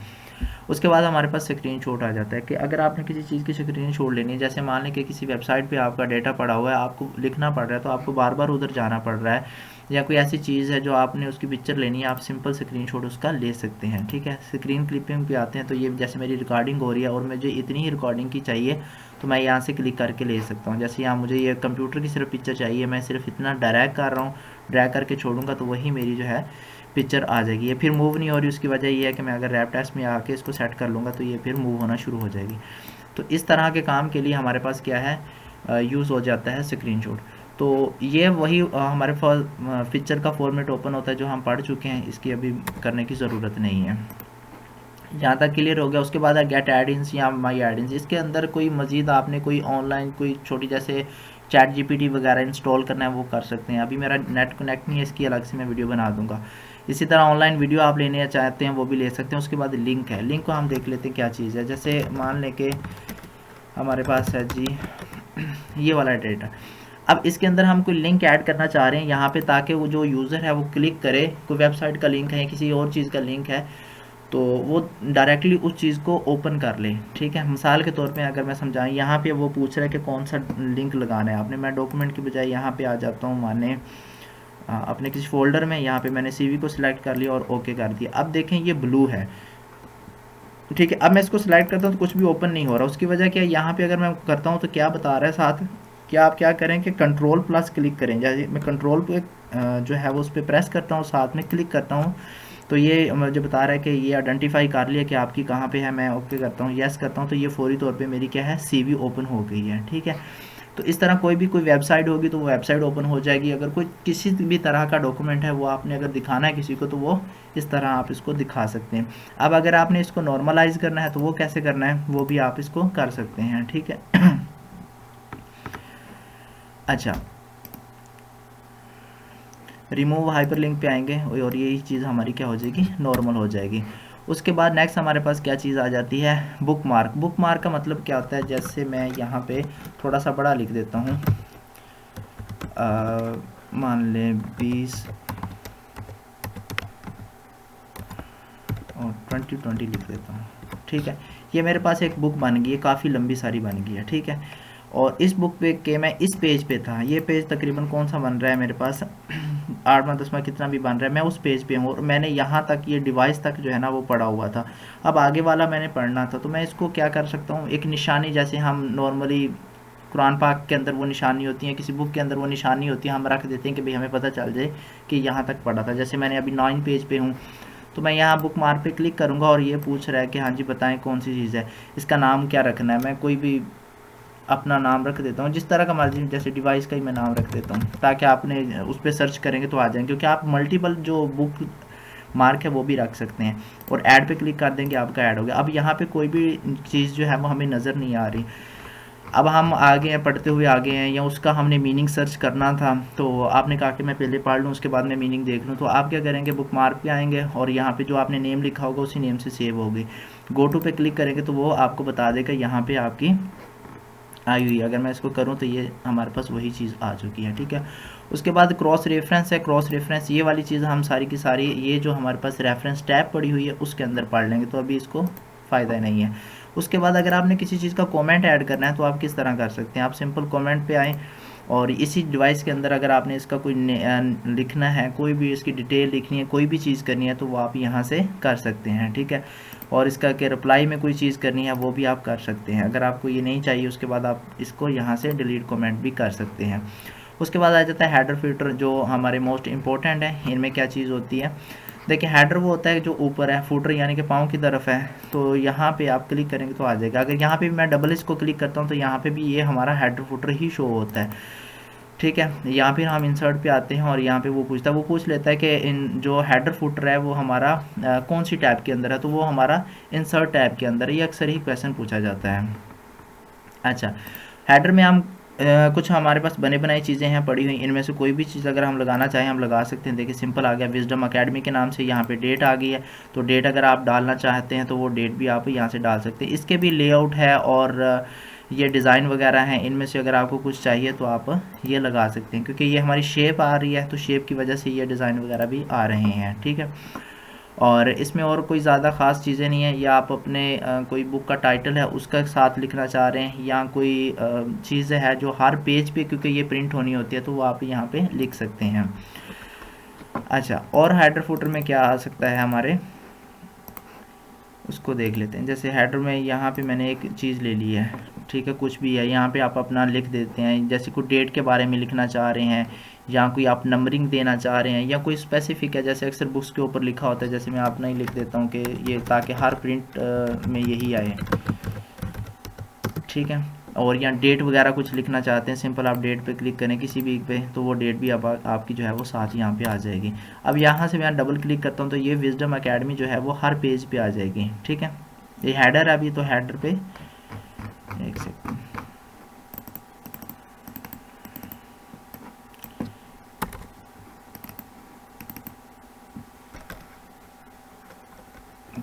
उसके बाद हमारे पास स्क्रीनशॉट आ जाता है कि अगर आपने किसी चीज़ की स्क्रीनशॉट लेनी है, जैसे मान लें कि किसी वेबसाइट पे आपका डेटा पड़ा हुआ है, आपको लिखना पड़ रहा है तो आपको बार बार उधर जाना पड़ रहा है, या कोई ऐसी चीज़ है जो आपने उसकी पिक्चर लेनी है, आप सिंपल स्क्रीनशॉट उसका ले सकते हैं, ठीक है। स्क्रीन क्लिपिंग पे आते हैं तो ये जैसे मेरी रिकॉर्डिंग हो रही है और मुझे इतनी ही रिकॉर्डिंग की चाहिए तो मैं यहाँ से क्लिक करके ले सकता हूँ। जैसे यहाँ मुझे ये कंप्यूटर की सिर्फ पिक्चर चाहिए, मैं सिर्फ इतना ड्रैग कर रहा हूँ, ड्रैग करके छोड़ूंगा तो वही मेरी जो है पिक्चर आ जाएगी। ये फिर मूव नहीं हो रही, उसकी वजह ये है कि मैं अगर रैप टेस्ट में आके इसको सेट कर लूँगा तो ये फिर मूव होना शुरू हो जाएगी। तो इस तरह के काम के लिए हमारे पास क्या है, यूज़ हो जाता है स्क्रीनशॉट। तो ये वही हमारे पास पिक्चर का फॉर्मेट ओपन होता है जो हम पढ़ चुके हैं, इसकी अभी करने की ज़रूरत नहीं है। यहाँ तक क्लियर हो गया। उसके बाद गेट एडिंस या माई एडिंस, इसके अंदर कोई मज़ीद आपने कोई ऑनलाइन कोई छोटी जैसे चैट जीपीटी वगैरह इंस्टॉल करना है वो कर सकते हैं। अभी मेरा नेट कनेक्ट नहीं है, इसकी अलग से मैं वीडियो बना दूंगा। इसी तरह ऑनलाइन वीडियो आप लेने चाहते हैं वो भी ले सकते हैं। उसके बाद लिंक है, लिंक को हम देख लेते हैं क्या चीज़ है। जैसे मान लें कि हमारे पास है जी ये वाला डेटा, अब इसके अंदर हम कोई लिंक ऐड करना चाह रहे हैं यहाँ पे, ताकि वो जो यूज़र है वो क्लिक करे, कोई वेबसाइट का लिंक है किसी और चीज़ का लिंक है तो वो डायरेक्टली उस चीज़ को ओपन कर ले, ठीक है। मिसाल के तौर पे अगर मैं समझाऊँ, यहाँ पे वो पूछ रहा है कि कौन सा लिंक लगाना है आपने। मैं डॉक्यूमेंट के बजाय यहाँ पे आ जाता हूँ, माने अपने किसी फोल्डर में, यहाँ पे मैंने CV को सिलेक्ट कर लिया और ओके कर दिया। अब देखें ये ब्लू है, ठीक है। अब मैं इसको सिलेक्ट करता हूँ तो कुछ भी ओपन नहीं हो रहा। उसकी वजह क्या है, यहाँ पे अगर मैं करता हूँ तो क्या बता रहा है साथ, क्या आप क्या करें कि कंट्रोल प्लस क्लिक करें। जैसे मैं कंट्रोल पे जो है वो उस पर प्रेस करता हूँ, साथ में क्लिक करता हूँ तो ये मुझे बता रहा है कि ये आइडेंटिफाई कर लिया कि आपकी कहाँ पे है। मैं ओके करता हूँ, यस करता हूँ तो ये फौरी तौर पे मेरी क्या है, CV ओपन हो गई है, ठीक है। तो इस तरह कोई वेबसाइट होगी तो वो वेबसाइट ओपन हो जाएगी। अगर कोई किसी भी तरह का डॉक्यूमेंट है वो आपने अगर दिखाना है किसी को तो वो इस तरह आप इसको दिखा सकते हैं। अब अगर आपने इसको नॉर्मलाइज करना है तो वो कैसे करना है वो भी आप इसको कर सकते हैं, ठीक है। अच्छा, रिमूव हाइपरलिंक पे आएंगे और यही चीज़ हमारी क्या हो जाएगी, नॉर्मल हो जाएगी। उसके बाद नेक्स्ट हमारे पास क्या चीज़ आ जाती है, बुक मार्क। बुक मार्क का मतलब क्या होता है, जैसे मैं यहाँ पे थोड़ा सा बड़ा लिख देता हूँ, मान लें 20 2020 लिख देता हूँ। ठीक है, ये मेरे पास एक बुक बन गई है, काफ़ी लंबी सारी बन गई है। ठीक है, और इस बुक पे के मैं इस पेज पे था, ये पेज तकरीबन कौन सा बन रहा है मेरे पास 8वां 10वां कितना भी बन रहा है, मैं उस पेज पे हूँ और मैंने यहाँ तक ये डिवाइस तक जो है ना वो पढ़ा हुआ था। अब आगे वाला मैंने पढ़ना था, तो मैं इसको क्या कर सकता हूँ, एक निशानी, जैसे हम नॉर्मली कुरान पाक के अंदर वो निशानी होती है, किसी बुक के अंदर वो निशानी होती है, हम रख देते हैं कि भाई हमें पता चल जाए कि यहाँ तक पढ़ा था। जैसे मैंने अभी 9 पेज पे हूँ, तो मैं यहाँ बुक मार्क पे क्लिक करूँगा और ये पूछ रहा है कि हाँ जी बताएं कौन सी चीज़ है, इसका नाम क्या रखना है। मैं कोई भी अपना नाम रख देता हूँ, जिस तरह का मर्जी, जैसे डिवाइस का ही मैं नाम रख देता हूँ, ताकि आपने उस पर सर्च करेंगे तो आ जाएंगे, क्योंकि आप मल्टीपल जो बुक मार्क है वो भी रख सकते हैं। और ऐड पे क्लिक कर देंगे, आपका ऐड हो गया। अब यहाँ पे कोई भी चीज़ जो है वो हमें नज़र नहीं आ रही। अब हम आगे हैं, पढ़ते हुए आगे हैं, या उसका हमने मीनिंग सर्च करना था, तो आपने कहा कि मैं पहले पढ़ लूँ उसके बाद मैं मीनिंग देख लूँ, तो आप क्या करेंगे, बुक मार्क पे आएंगे और यहाँ पे जो आपने नेम लिखा होगा उसी नेम से सेव होगी। गो टू पे क्लिक करेंगे तो वो आपको बता देगा यहाँ पे आपकी आई हुई। अगर मैं इसको करूँ तो ये हमारे पास वही चीज़ आ चुकी है। ठीक है, उसके बाद क्रॉस रेफरेंस है। क्रॉस रेफरेंस ये वाली चीज़ हम सारी की सारी ये जो हमारे पास रेफरेंस टैब पड़ी हुई है उसके अंदर पढ़ लेंगे, तो अभी इसको फ़ायदा नहीं है। उसके बाद अगर आपने किसी चीज़ का कमेंट ऐड करना है तो आप किस तरह कर सकते हैं, आप सिंपल कमेंट पे आएँ और इसी डिवाइस के अंदर अगर आपने इसका कोई लिखना है, कोई भी इसकी डिटेल लिखनी है, कोई भी चीज़ करनी है, तो वो आप यहाँ से कर सकते हैं। ठीक है, और इसका के रिप्लाई में कोई चीज़ करनी है वो भी आप कर सकते हैं। अगर आपको ये नहीं चाहिए उसके बाद आप इसको यहाँ से डिलीट कमेंट भी कर सकते हैं। उसके बाद आ जाता है हेडर फिल्टर, जो हमारे मोस्ट इंपॉर्टेंट है। इनमें क्या चीज़ होती है, देखिए हेडर वो होता है जो ऊपर है, फुटर यानी कि पाँव की तरफ है, तो यहाँ पे आप क्लिक करेंगे तो आ जाएगा। अगर यहाँ पे भी मैं डबल इसको क्लिक करता हूँ तो यहाँ पे भी ये हमारा हेडर फुटर ही शो होता है। ठीक है, यहाँ फिर हम इंसर्ट पे आते हैं और यहाँ पे वो पूछ लेता है कि इन जो हेडर फुटर है वो हमारा कौन सी टैब के अंदर है, तो वो हमारा इंसर्ट टैब के अंदर है। ये अक्सर ही क्वेश्चन पूछा जाता है। अच्छा, हेडर में हम कुछ हमारे पास बने बनाई चीज़ें हैं पड़ी हुई, इनमें से कोई भी चीज़ अगर हम लगाना चाहें हम लगा सकते हैं। देखिए सिंपल आ गया, विजडम अकेडमी के नाम से यहाँ पे डेट आ गई है, तो डेट अगर आप डालना चाहते हैं तो वो डेट भी आप यहाँ से डाल सकते हैं। इसके भी लेआउट है और ये डिज़ाइन वगैरह हैं, इनमें से अगर आपको कुछ चाहिए तो आप ये लगा सकते हैं, क्योंकि ये हमारी शेप आ रही है तो शेप की वजह से ये डिज़ाइन वगैरह भी आ रहे हैं। ठीक है, और इसमें और कोई ज़्यादा ख़ास चीज़ें नहीं है। या आप अपने कोई बुक का टाइटल है उसका साथ लिखना चाह रहे हैं, या कोई चीज़ है जो हर पेज पे क्योंकि ये प्रिंट होनी होती है तो वो आप यहाँ पे लिख सकते हैं। अच्छा, और हेडर फुटर में क्या आ सकता है हमारे, उसको देख लेते हैं। जैसे हेडर में यहाँ पे मैंने एक चीज़ ले ली है, ठीक है, कुछ भी है, यहाँ पे आप अपना लिख देते हैं। जैसे कोई डेट के बारे में लिखना चाह रहे हैं, या कोई आप नंबरिंग देना चाह रहे हैं, या कोई स्पेसिफिक है, जैसे अक्सर बुक्स के ऊपर लिखा होता है, जैसे मैं अपना ही लिख देता हूँ कि ये, ताकि हर प्रिंट में यही आए। ठीक है, और यहाँ डेट वगैरह कुछ लिखना चाहते हैं, सिंपल आप डेट पे क्लिक करें किसी भी पे, तो वो डेट भी आपकी जो है वो साथ यहाँ पे आ जाएगी। अब यहाँ से मैं डबल क्लिक करता हूँ तो ये विजडम अकेडमी जो है वो हर पेज पे आ जाएगी। ठीक है, ये हेडर है अभी, तो हेडर पे एक सेकंड,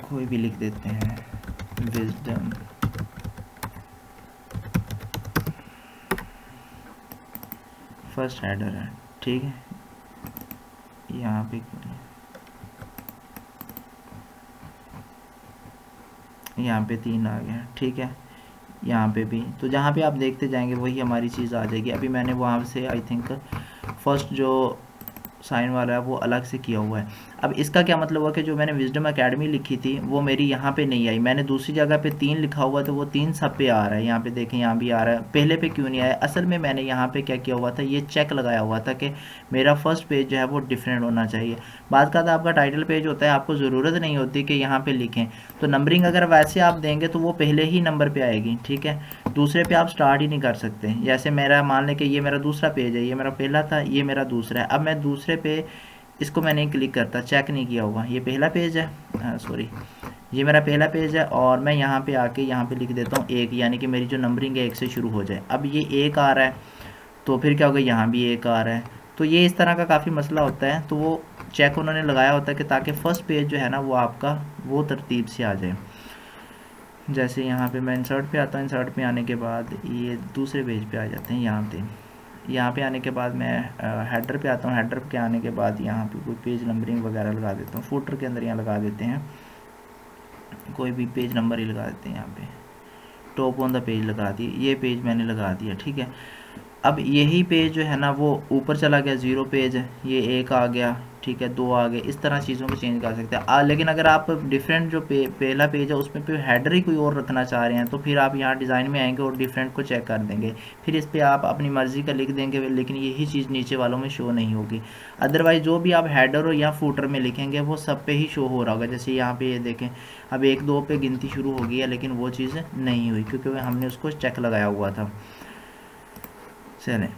कोई भी लिख देते हैं, विजडम फर्स्ट हेडर है। ठीक है, यहाँ पे यहाँ पे 3 आ गया। ठीक है, यहाँ पे भी, तो जहाँ पे आप देखते जाएंगे वही हमारी चीज़ आ जाएगी। अभी मैंने वहाँ से आई थिंक फर्स्ट जो साइन वाला है वो अलग से किया हुआ है। अब इसका क्या मतलब हुआ कि जो मैंने विजडम एकेडमी लिखी थी वो मेरी यहाँ पे नहीं आई, मैंने दूसरी जगह पे 3 लिखा हुआ तो वो 3 सब पे आ रहा है। यहाँ पे देखें, यहाँ भी आ रहा है, पहले पे क्यों नहीं आया? असल में मैंने यहाँ पे क्या किया हुआ था, ये चेक लगाया हुआ था कि मेरा फर्स्ट पेज जो है वो डिफरेंट होना चाहिए। बात का आपका टाइटल पेज होता है, आपको ज़रूरत नहीं होती कि यहाँ पे लिखें, तो नंबरिंग अगर वैसे आप देंगे तो वो पहले ही नंबर पे आएगी। ठीक है, दूसरे पे आप स्टार्ट ही नहीं कर सकते। जैसे मेरा मान लें कि ये मेरा दूसरा पेज है, ये मेरा पहला था, ये मेरा दूसरा है। अब मैं दूसरे पे इसको मैं नहीं क्लिक करता, चेक नहीं किया हुआ, ये पहला पेज है, सॉरी ये मेरा पहला पेज है, और मैं यहाँ पे आके यहाँ पे लिख देता हूँ 1, यानी कि मेरी जो नंबरिंग है 1 से शुरू हो जाए। अब ये 1 आ रहा है तो फिर क्या होगा, यहाँ भी 1 आ रहा है, तो ये इस तरह का काफ़ी मसला होता है। तो वो चेक उन्होंने लगाया होता है कि ताकि फ़र्स्ट पेज जो है ना वो आपका वो तरतीब से आ जाए। जैसे यहाँ पे मैं इंसर्ट पे आता हूँ, इंसर्ट पे आने के बाद ये दूसरे पेज पे आ जाते हैं। यहाँ पे आने के बाद मैं हेडर पे आता हूँ, हेडर के आने के बाद यहाँ पे कोई पेज नंबरिंग वगैरह लगा देता हूँ, फुटर के अंदर यहाँ लगा देते हैं कोई भी पेज नंबर ही लगा देते हैं यहाँ पे, टॉप ऑन द पेज लगा दी, ये पेज मैंने लगा दिया, ठीक है। अब यही पेज जो है ना वो ऊपर चला गया, 0 पेज है, ये 1 आ गया, ठीक है, 2 आ गए, इस तरह चीज़ों को चेंज कर सकते हैं। लेकिन अगर आप डिफरेंट जो पहला पेज है उसमें पे हेडर ही कोई और रखना चाह रहे हैं तो फिर आप यहाँ डिज़ाइन में आएंगे और डिफरेंट को चेक कर देंगे, फिर इस पर आप अपनी मर्ज़ी का लिख देंगे, लेकिन यही चीज़ नीचे वालों में शो नहीं होगी। अदरवाइज़ जो भी आप हेडर या फूटर में लिखेंगे वो सब पे ही शो हो रहा होगा। जैसे यहाँ पे ये देखें, अब 1 2 पे गिनती शुरू हो गई है, लेकिन वो चीज़ नहीं हुई क्योंकि हमने उसको चेक लगाया हुआ था। चलें,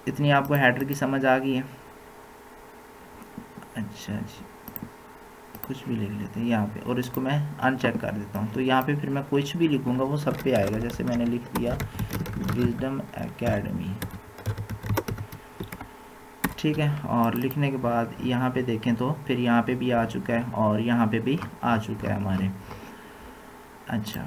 इतनी आपको हेडर की समझ आ गई है। अच्छा जी, कुछ भी लिख लेते हैं यहाँ पे और इसको मैं अनचेक कर देता हूँ। तो यहाँ पे फिर मैं कुछ भी लिखूँगा वो सब पे आएगा। जैसे मैंने लिख दिया विजडम एकेडमी, ठीक है, और लिखने के बाद यहाँ पे देखें तो फिर यहाँ पे भी आ चुका है और यहाँ पे भी आ चुका है हमारे। अच्छा,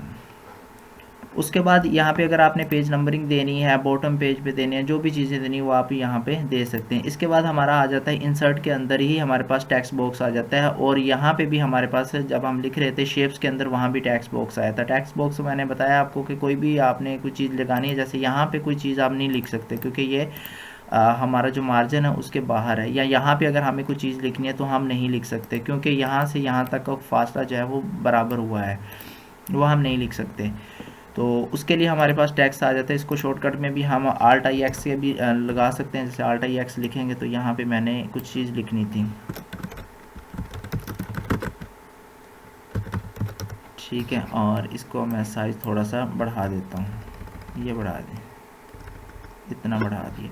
उसके बाद यहाँ पे अगर आपने पेज नंबरिंग देनी है, बॉटम पेज पे देनी है, जो भी चीज़ें देनी है वो आप यहाँ पे दे सकते हैं। इसके बाद हमारा आ जाता है इंसर्ट के अंदर ही हमारे पास टेक्स्ट बॉक्स आ जाता है, और यहाँ पे भी हमारे पास जब हम लिख रहे थे शेप्स के अंदर वहाँ भी टेक्स्ट बॉक्स आया था। टेक्स्ट बॉक्स मैंने बताया आपको कि कोई भी आपने कोई चीज़ लगानी है, जैसे यहाँ पर कोई चीज़ आप नहीं लिख सकते क्योंकि ये हमारा जो मार्जिन है उसके बाहर है, या यहाँ पे अगर हमें कोई चीज़ लिखनी है तो हम नहीं लिख सकते क्योंकि यहाँ से यहाँ तक का फासला जो है वो बराबर हुआ है, वो हम नहीं लिख सकते। तो उसके लिए हमारे पास टेक्स्ट आ जाता है। इसको शॉर्टकट में भी हम Alt IX से भी लगा सकते हैं। जैसे Alt IX लिखेंगे तो यहाँ पे मैंने कुछ चीज़ लिखनी थी, ठीक है, और इसको मैं साइज़ थोड़ा सा बढ़ा देता हूँ, ये बढ़ा दें, इतना बढ़ा दिए।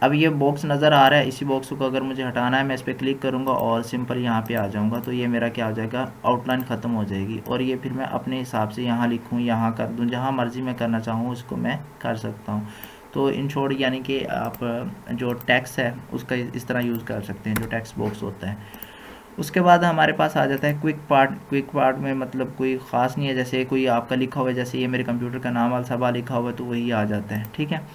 अब ये बॉक्स नज़र आ रहा है, इसी बॉक्स को अगर मुझे हटाना है मैं इस पर क्लिक करूँगा और सिंपल यहाँ पे आ जाऊँगा तो ये मेरा क्या हो जाएगा, आउटलाइन ख़त्म हो जाएगी। और ये फिर मैं अपने हिसाब से यहाँ लिखूँ, यहाँ कर दूँ, जहाँ मर्ज़ी मैं करना चाहूँ उसको मैं कर सकता हूँ। तो इन शॉर्ट यानी कि आप जो टेक्स्ट है उसका इस तरह यूज़ कर सकते हैं, जो टेक्स्ट बॉक्स होता है। उसके बाद हमारे पास आ जाता है क्विक पार्ट। क्विक पार्ट में मतलब कोई ख़ास नहीं है, जैसे कोई आपका लिखा हुआ है, जैसे ये मेरे कंप्यूटर का नाम अलसबा लिखा हुआ है तो वही आ जाता है, ठीक है।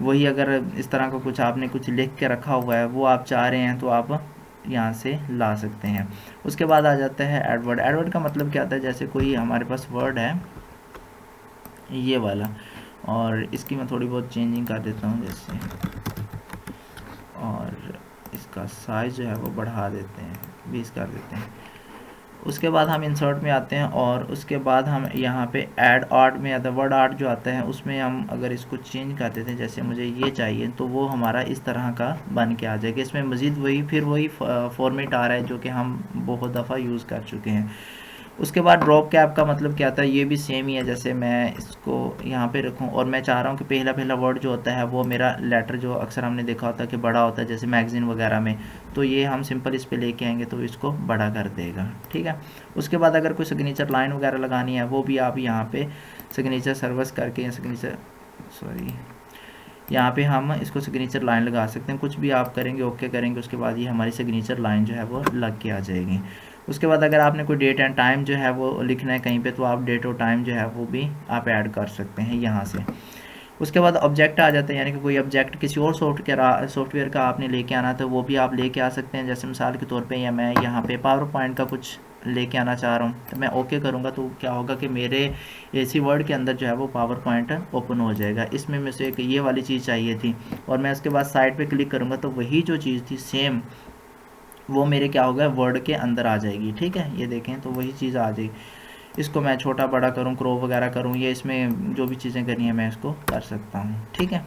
वही अगर इस तरह का कुछ आपने कुछ लिख के रखा हुआ है वो आप चाह रहे हैं तो आप यहाँ से ला सकते हैं। उसके बाद आ जाता है एडवर्ड। एडवर्ड का मतलब क्या आता है, जैसे कोई हमारे पास वर्ड है ये वाला, और इसकी मैं थोड़ी बहुत चेंजिंग कर देता हूँ जैसे, और इसका साइज़ जो है वो बढ़ा देते हैं, 20 कर देते हैं। उसके बाद हम इंसर्ट में आते हैं और उसके बाद हम यहाँ पे ऐड आर्ट में आता है, वर्ड आर्ट जो आता है उसमें हम अगर इसको चेंज कर देते हैं, जैसे मुझे ये चाहिए तो वो हमारा इस तरह का बन के आ जाएगा। इसमें मज़ीद वही फॉर्मेट आ रहा है जो कि हम बहुत दफ़ा यूज़ कर चुके हैं। उसके बाद ड्रॉप कैप का मतलब क्या आता है, ये भी सेम ही है। जैसे मैं इसको यहाँ पे रखूँ और मैं चाह रहा हूँ कि पहला वर्ड जो होता है वो मेरा लेटर जो अक्सर हमने देखा होता है कि बड़ा होता है जैसे मैगज़ीन वगैरह में, तो ये हम सिंपल इस पे लेके आएंगे तो इसको बड़ा कर देगा, ठीक है। उसके बाद अगर कोई सिग्नेचर लाइन वगैरह लगानी है वो भी आप यहाँ पे सिग्नेचर सर्विस करके या यहाँ पे हम इसको सिग्नेचर लाइन लगा सकते हैं। कुछ भी आप करेंगे, ओके करेंगे, उसके बाद ये हमारी सिग्नेचर लाइन जो है वो लग के आ जाएगी। उसके बाद अगर आपने कोई डेट एंड टाइम जो है वो लिखना है कहीं पे तो आप डेट और टाइम जो है वो भी आप ऐड कर सकते हैं यहाँ से। उसके बाद ऑब्जेक्ट आ जाता है, यानी कि कोई ऑब्जेक्ट किसी और सॉफ्टवेयर का आपने लेके आना तो वो भी आप लेके आ सकते हैं। जैसे मिसाल के तौर पे या मैं यहाँ पे पावर पॉइंट का कुछ लेके आना चाह रहा हूँ तो मैं ओके करूँगा तो क्या होगा कि मेरे एसी वर्ड के अंदर जो है वो पावर पॉइंट ओपन हो जाएगा। इसमें मुझे से एक ये वाली चीज़ चाहिए थी और मैं उसके बाद साइड पे क्लिक करूँगा तो वही जो चीज़ थी सेम वो मेरे क्या होगा वर्ड के अंदर आ जाएगी, ठीक है। ये देखें तो वही चीज़ आ जाएगी। इसको मैं छोटा बड़ा करूँ, क्रॉप वगैरह करूँ, ये इसमें जो भी चीज़ें करनी है मैं इसको कर सकता हूँ, ठीक है।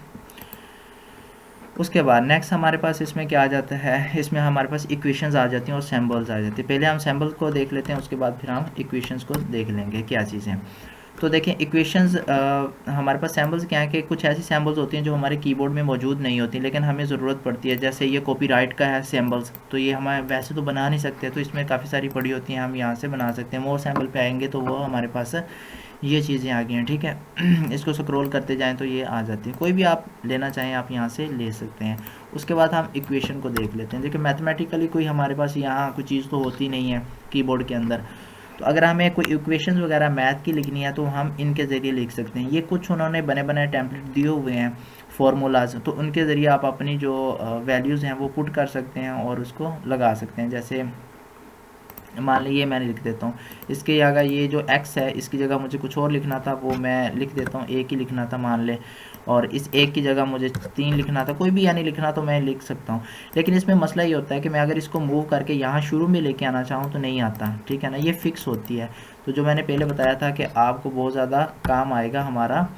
उसके बाद नेक्स्ट हमारे पास इसमें क्या आ जाता है, इसमें हमारे पास इक्वेशंस आ जाती हैं और सिंबल्स आ जाती हैं। पहले हम सिंबल्स को देख लेते हैं, उसके बाद फिर हम इक्वेशंस को देख लेंगे क्या चीज़ें। तो देखें इक्वेशंस हमारे पास सैम्बल्स क्या है कि कुछ ऐसी सैम्बल्स होती हैं जो हमारे कीबोर्ड में मौजूद नहीं होती लेकिन हमें ज़रूरत पड़ती है। जैसे ये कॉपीराइट का है सैम्बल्स, तो ये हम वैसे तो बना नहीं सकते, तो इसमें काफ़ी सारी पड़ी होती हैं, हम यहाँ से बना सकते हैं। मोर सैम्बल पे आएंगे तो वो हमारे पास ये चीज़ें आ गई हैं, ठीक है। इसको स्क्रॉल करते जाएँ तो ये आ जाती है, कोई भी आप लेना चाहें आप यहाँ से ले सकते हैं। उसके बाद हम इक्वेशन को देख लेते हैं। देखिए मैथमेटिकली कोई हमारे पास यहाँ कोई चीज़ तो होती नहीं है कीबोर्ड के अंदर, तो अगर हमें कोई इक्वेशंस वगैरह मैथ की लिखनी है तो हम इनके ज़रिए लिख सकते हैं। ये कुछ उन्होंने बने बनाए टेम्पलेट दिए हुए हैं फार्मूलाज, तो उनके ज़रिए आप अपनी जो वैल्यूज़ हैं वो पुट कर सकते हैं और उसको लगा सकते हैं। जैसे मान लीजिए मैंने लिख देता हूँ, इसके जगह ये जो x है इसकी जगह मुझे कुछ और लिखना था, वो मैं लिख देता हूँ, एक ही लिखना था मान ले, और इस एक की जगह मुझे 3 लिखना था, कोई भी यानी लिखना तो मैं लिख सकता हूँ। लेकिन इसमें मसला ये होता है कि मैं अगर इसको मूव करके यहाँ शुरू में लेके आना चाहूँ तो नहीं आता, ठीक है ना, ये फिक्स होती है। तो जो मैंने पहले बताया था कि आपको बहुत ज़्यादा काम आएगा हमारा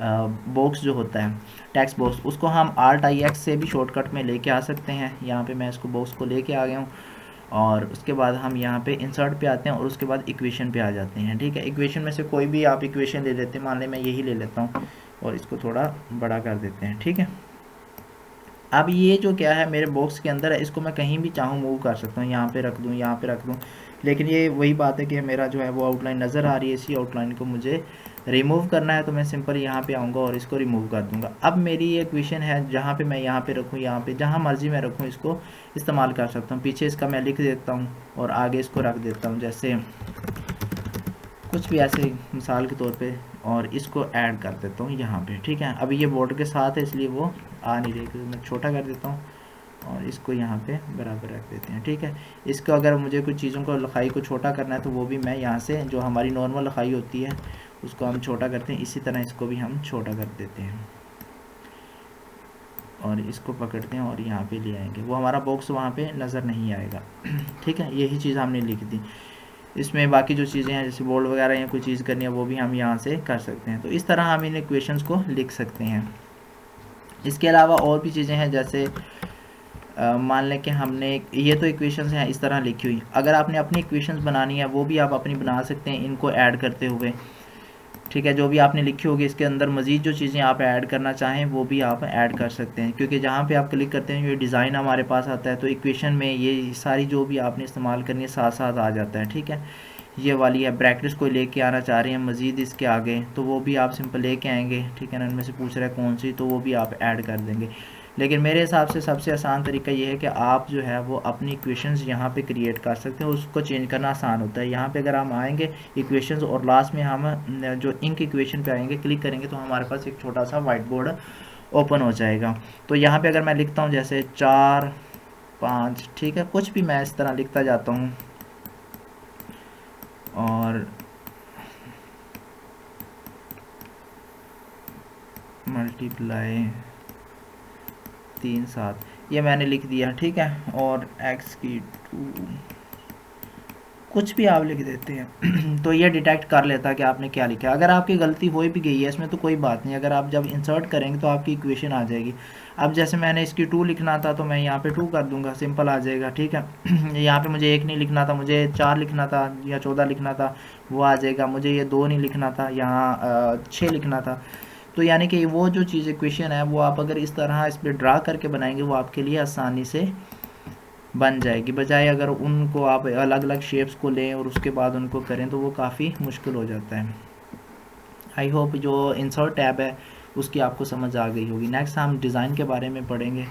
बॉक्स जो होता है टेक्स्ट बॉक्स, उसको हम Alt+IX से भी शॉर्टकट में लेके आ सकते हैं। यहाँ पे मैं इसको बॉक्स को लेके आ गया हूँ, और उसके बाद हम यहाँ पे इंसर्ट पे आते हैं और उसके बाद इक्वेशन पे आ जाते हैं, ठीक है। इक्वेशन में से कोई भी आप इक्वेशन ले लेते हैं, मान लें मैं यही ले लेता हूँ और इसको थोड़ा बड़ा कर देते हैं, ठीक है। अब ये जो क्या है मेरे बॉक्स के अंदर है, इसको मैं कहीं भी चाहूँ मूव कर सकता हूँ, यहाँ पे रख दूँ, यहाँ पे रख दूँ, लेकिन ये वही बात है कि मेरा जो है वो आउटलाइन नज़र आ रही है, इसी आउटलाइन को मुझे रिमूव करना है, तो मैं सिंपल यहाँ पे आऊँगा और इसको रिमूव कर दूँगा। अब मेरी ये इक्वेशन है, जहाँ पे मैं यहाँ पे रखूँ, यहाँ पे जहाँ मर्जी मैं रखूँ इसको इस्तेमाल कर सकता हूँ। पीछे इसका मैं लिख देता हूँ और आगे इसको रख देता हूँ, जैसे कुछ भी ऐसे मिसाल के तौर पे, और इसको ऐड कर देता हूँ यहाँ पे, ठीक है। अभी ये बॉर्डर के साथ है इसलिए वो आ नहीं रही, तो मैं छोटा कर देता हूँ और इसको यहाँ पे बराबर रख देते हैं, ठीक है। इसको अगर मुझे कुछ चीज़ों को लिखाई को छोटा करना है तो वो भी मैं यहाँ से, जो हमारी नॉर्मल लिखाई होती है उसको हम छोटा करते हैं, इसी तरह इसको भी हम छोटा कर देते हैं और इसको पकड़ते हैं और यहाँ पे ले आएंगे, वो हमारा बॉक्स वहाँ पे नज़र नहीं आएगा, ठीक है। यही चीज़ हमने लिख दी। इसमें बाकी जो चीज़ें हैं जैसे बोल्ड वगैरह या कोई चीज़ करनी है वो भी हम यहाँ से कर सकते हैं। तो इस तरह हम इन इक्वेशंस को लिख सकते हैं। इसके अलावा और भी चीज़ें हैं, जैसे मान लें कि हमने ये तो इक्वेशंस हैं इस तरह लिखी हुई, अगर आपने अपनी इक्वेशंस बनानी है वो भी आप अपनी बना सकते हैं इनको ऐड करते हुए, ठीक है। जो भी आपने लिखी होगी इसके अंदर मज़ीद जो चीज़ें आप ऐड करना चाहें वो भी आप ऐड कर सकते हैं, क्योंकि जहाँ पे आप क्लिक करते हैं ये डिज़ाइन हमारे पास आता है, तो इक्वेशन में ये सारी जो भी आपने इस्तेमाल करनी है साथ साथ आ जाता है, ठीक है। ये वाली है ब्रैकेट्स को लेके आना चाह रहे हैं मज़ीद इसके आगे, तो वो भी आप सिंपल लेके आएंगे, ठीक है ना। इनमें से पूछ रहा है कौन सी, तो वो भी आप ऐड कर देंगे। लेकिन मेरे हिसाब से सबसे आसान तरीका ये है कि आप जो है वो अपनी इक्वेशंस यहाँ पे क्रिएट कर सकते हैं, उसको चेंज करना आसान होता है। यहाँ पे अगर हम आएंगे इक्वेशंस और लास्ट में हम जो इंक इक्वेशन पे आएंगे, क्लिक करेंगे तो हमारे पास एक छोटा सा वाइट बोर्ड ओपन हो जाएगा। तो यहाँ पे अगर मैं लिखता हूँ जैसे 4 5, ठीक है, कुछ भी मैं इस तरह लिखता जाता हूँ और मल्टीप्लाई 3 7 ये मैंने लिख दिया, ठीक है। और x की 2 कुछ भी आप लिख देते हैं तो ये डिटेक्ट कर लेता है कि आपने क्या लिखा है। अगर आपकी गलती हो भी गई है इसमें तो कोई बात नहीं, अगर आप जब इंसर्ट करेंगे तो आपकी इक्वेशन आ जाएगी। अब जैसे मैंने इसकी 2 लिखना था तो मैं यहाँ पे 2 कर दूंगा, सिंपल आ जाएगा, ठीक है। यहाँ पे मुझे 1 नहीं लिखना था, मुझे 4 लिखना था या 14 लिखना था, वो आ जाएगा। मुझे ये 2 नहीं लिखना था, यहाँ 6 लिखना था। तो यानी कि वो जो चीज़ इक्वेशन है वो आप अगर इस तरह इस पर ड्रा करके बनाएंगे वो आपके लिए आसानी से बन जाएगी, बजाय अगर उनको आप अलग अलग शेप्स को लें और उसके बाद उनको करें तो वो काफ़ी मुश्किल हो जाता है। आई होप जो इंसर्ट टैब है उसकी आपको समझ आ गई होगी। नेक्स्ट हम डिज़ाइन के बारे में पढ़ेंगे।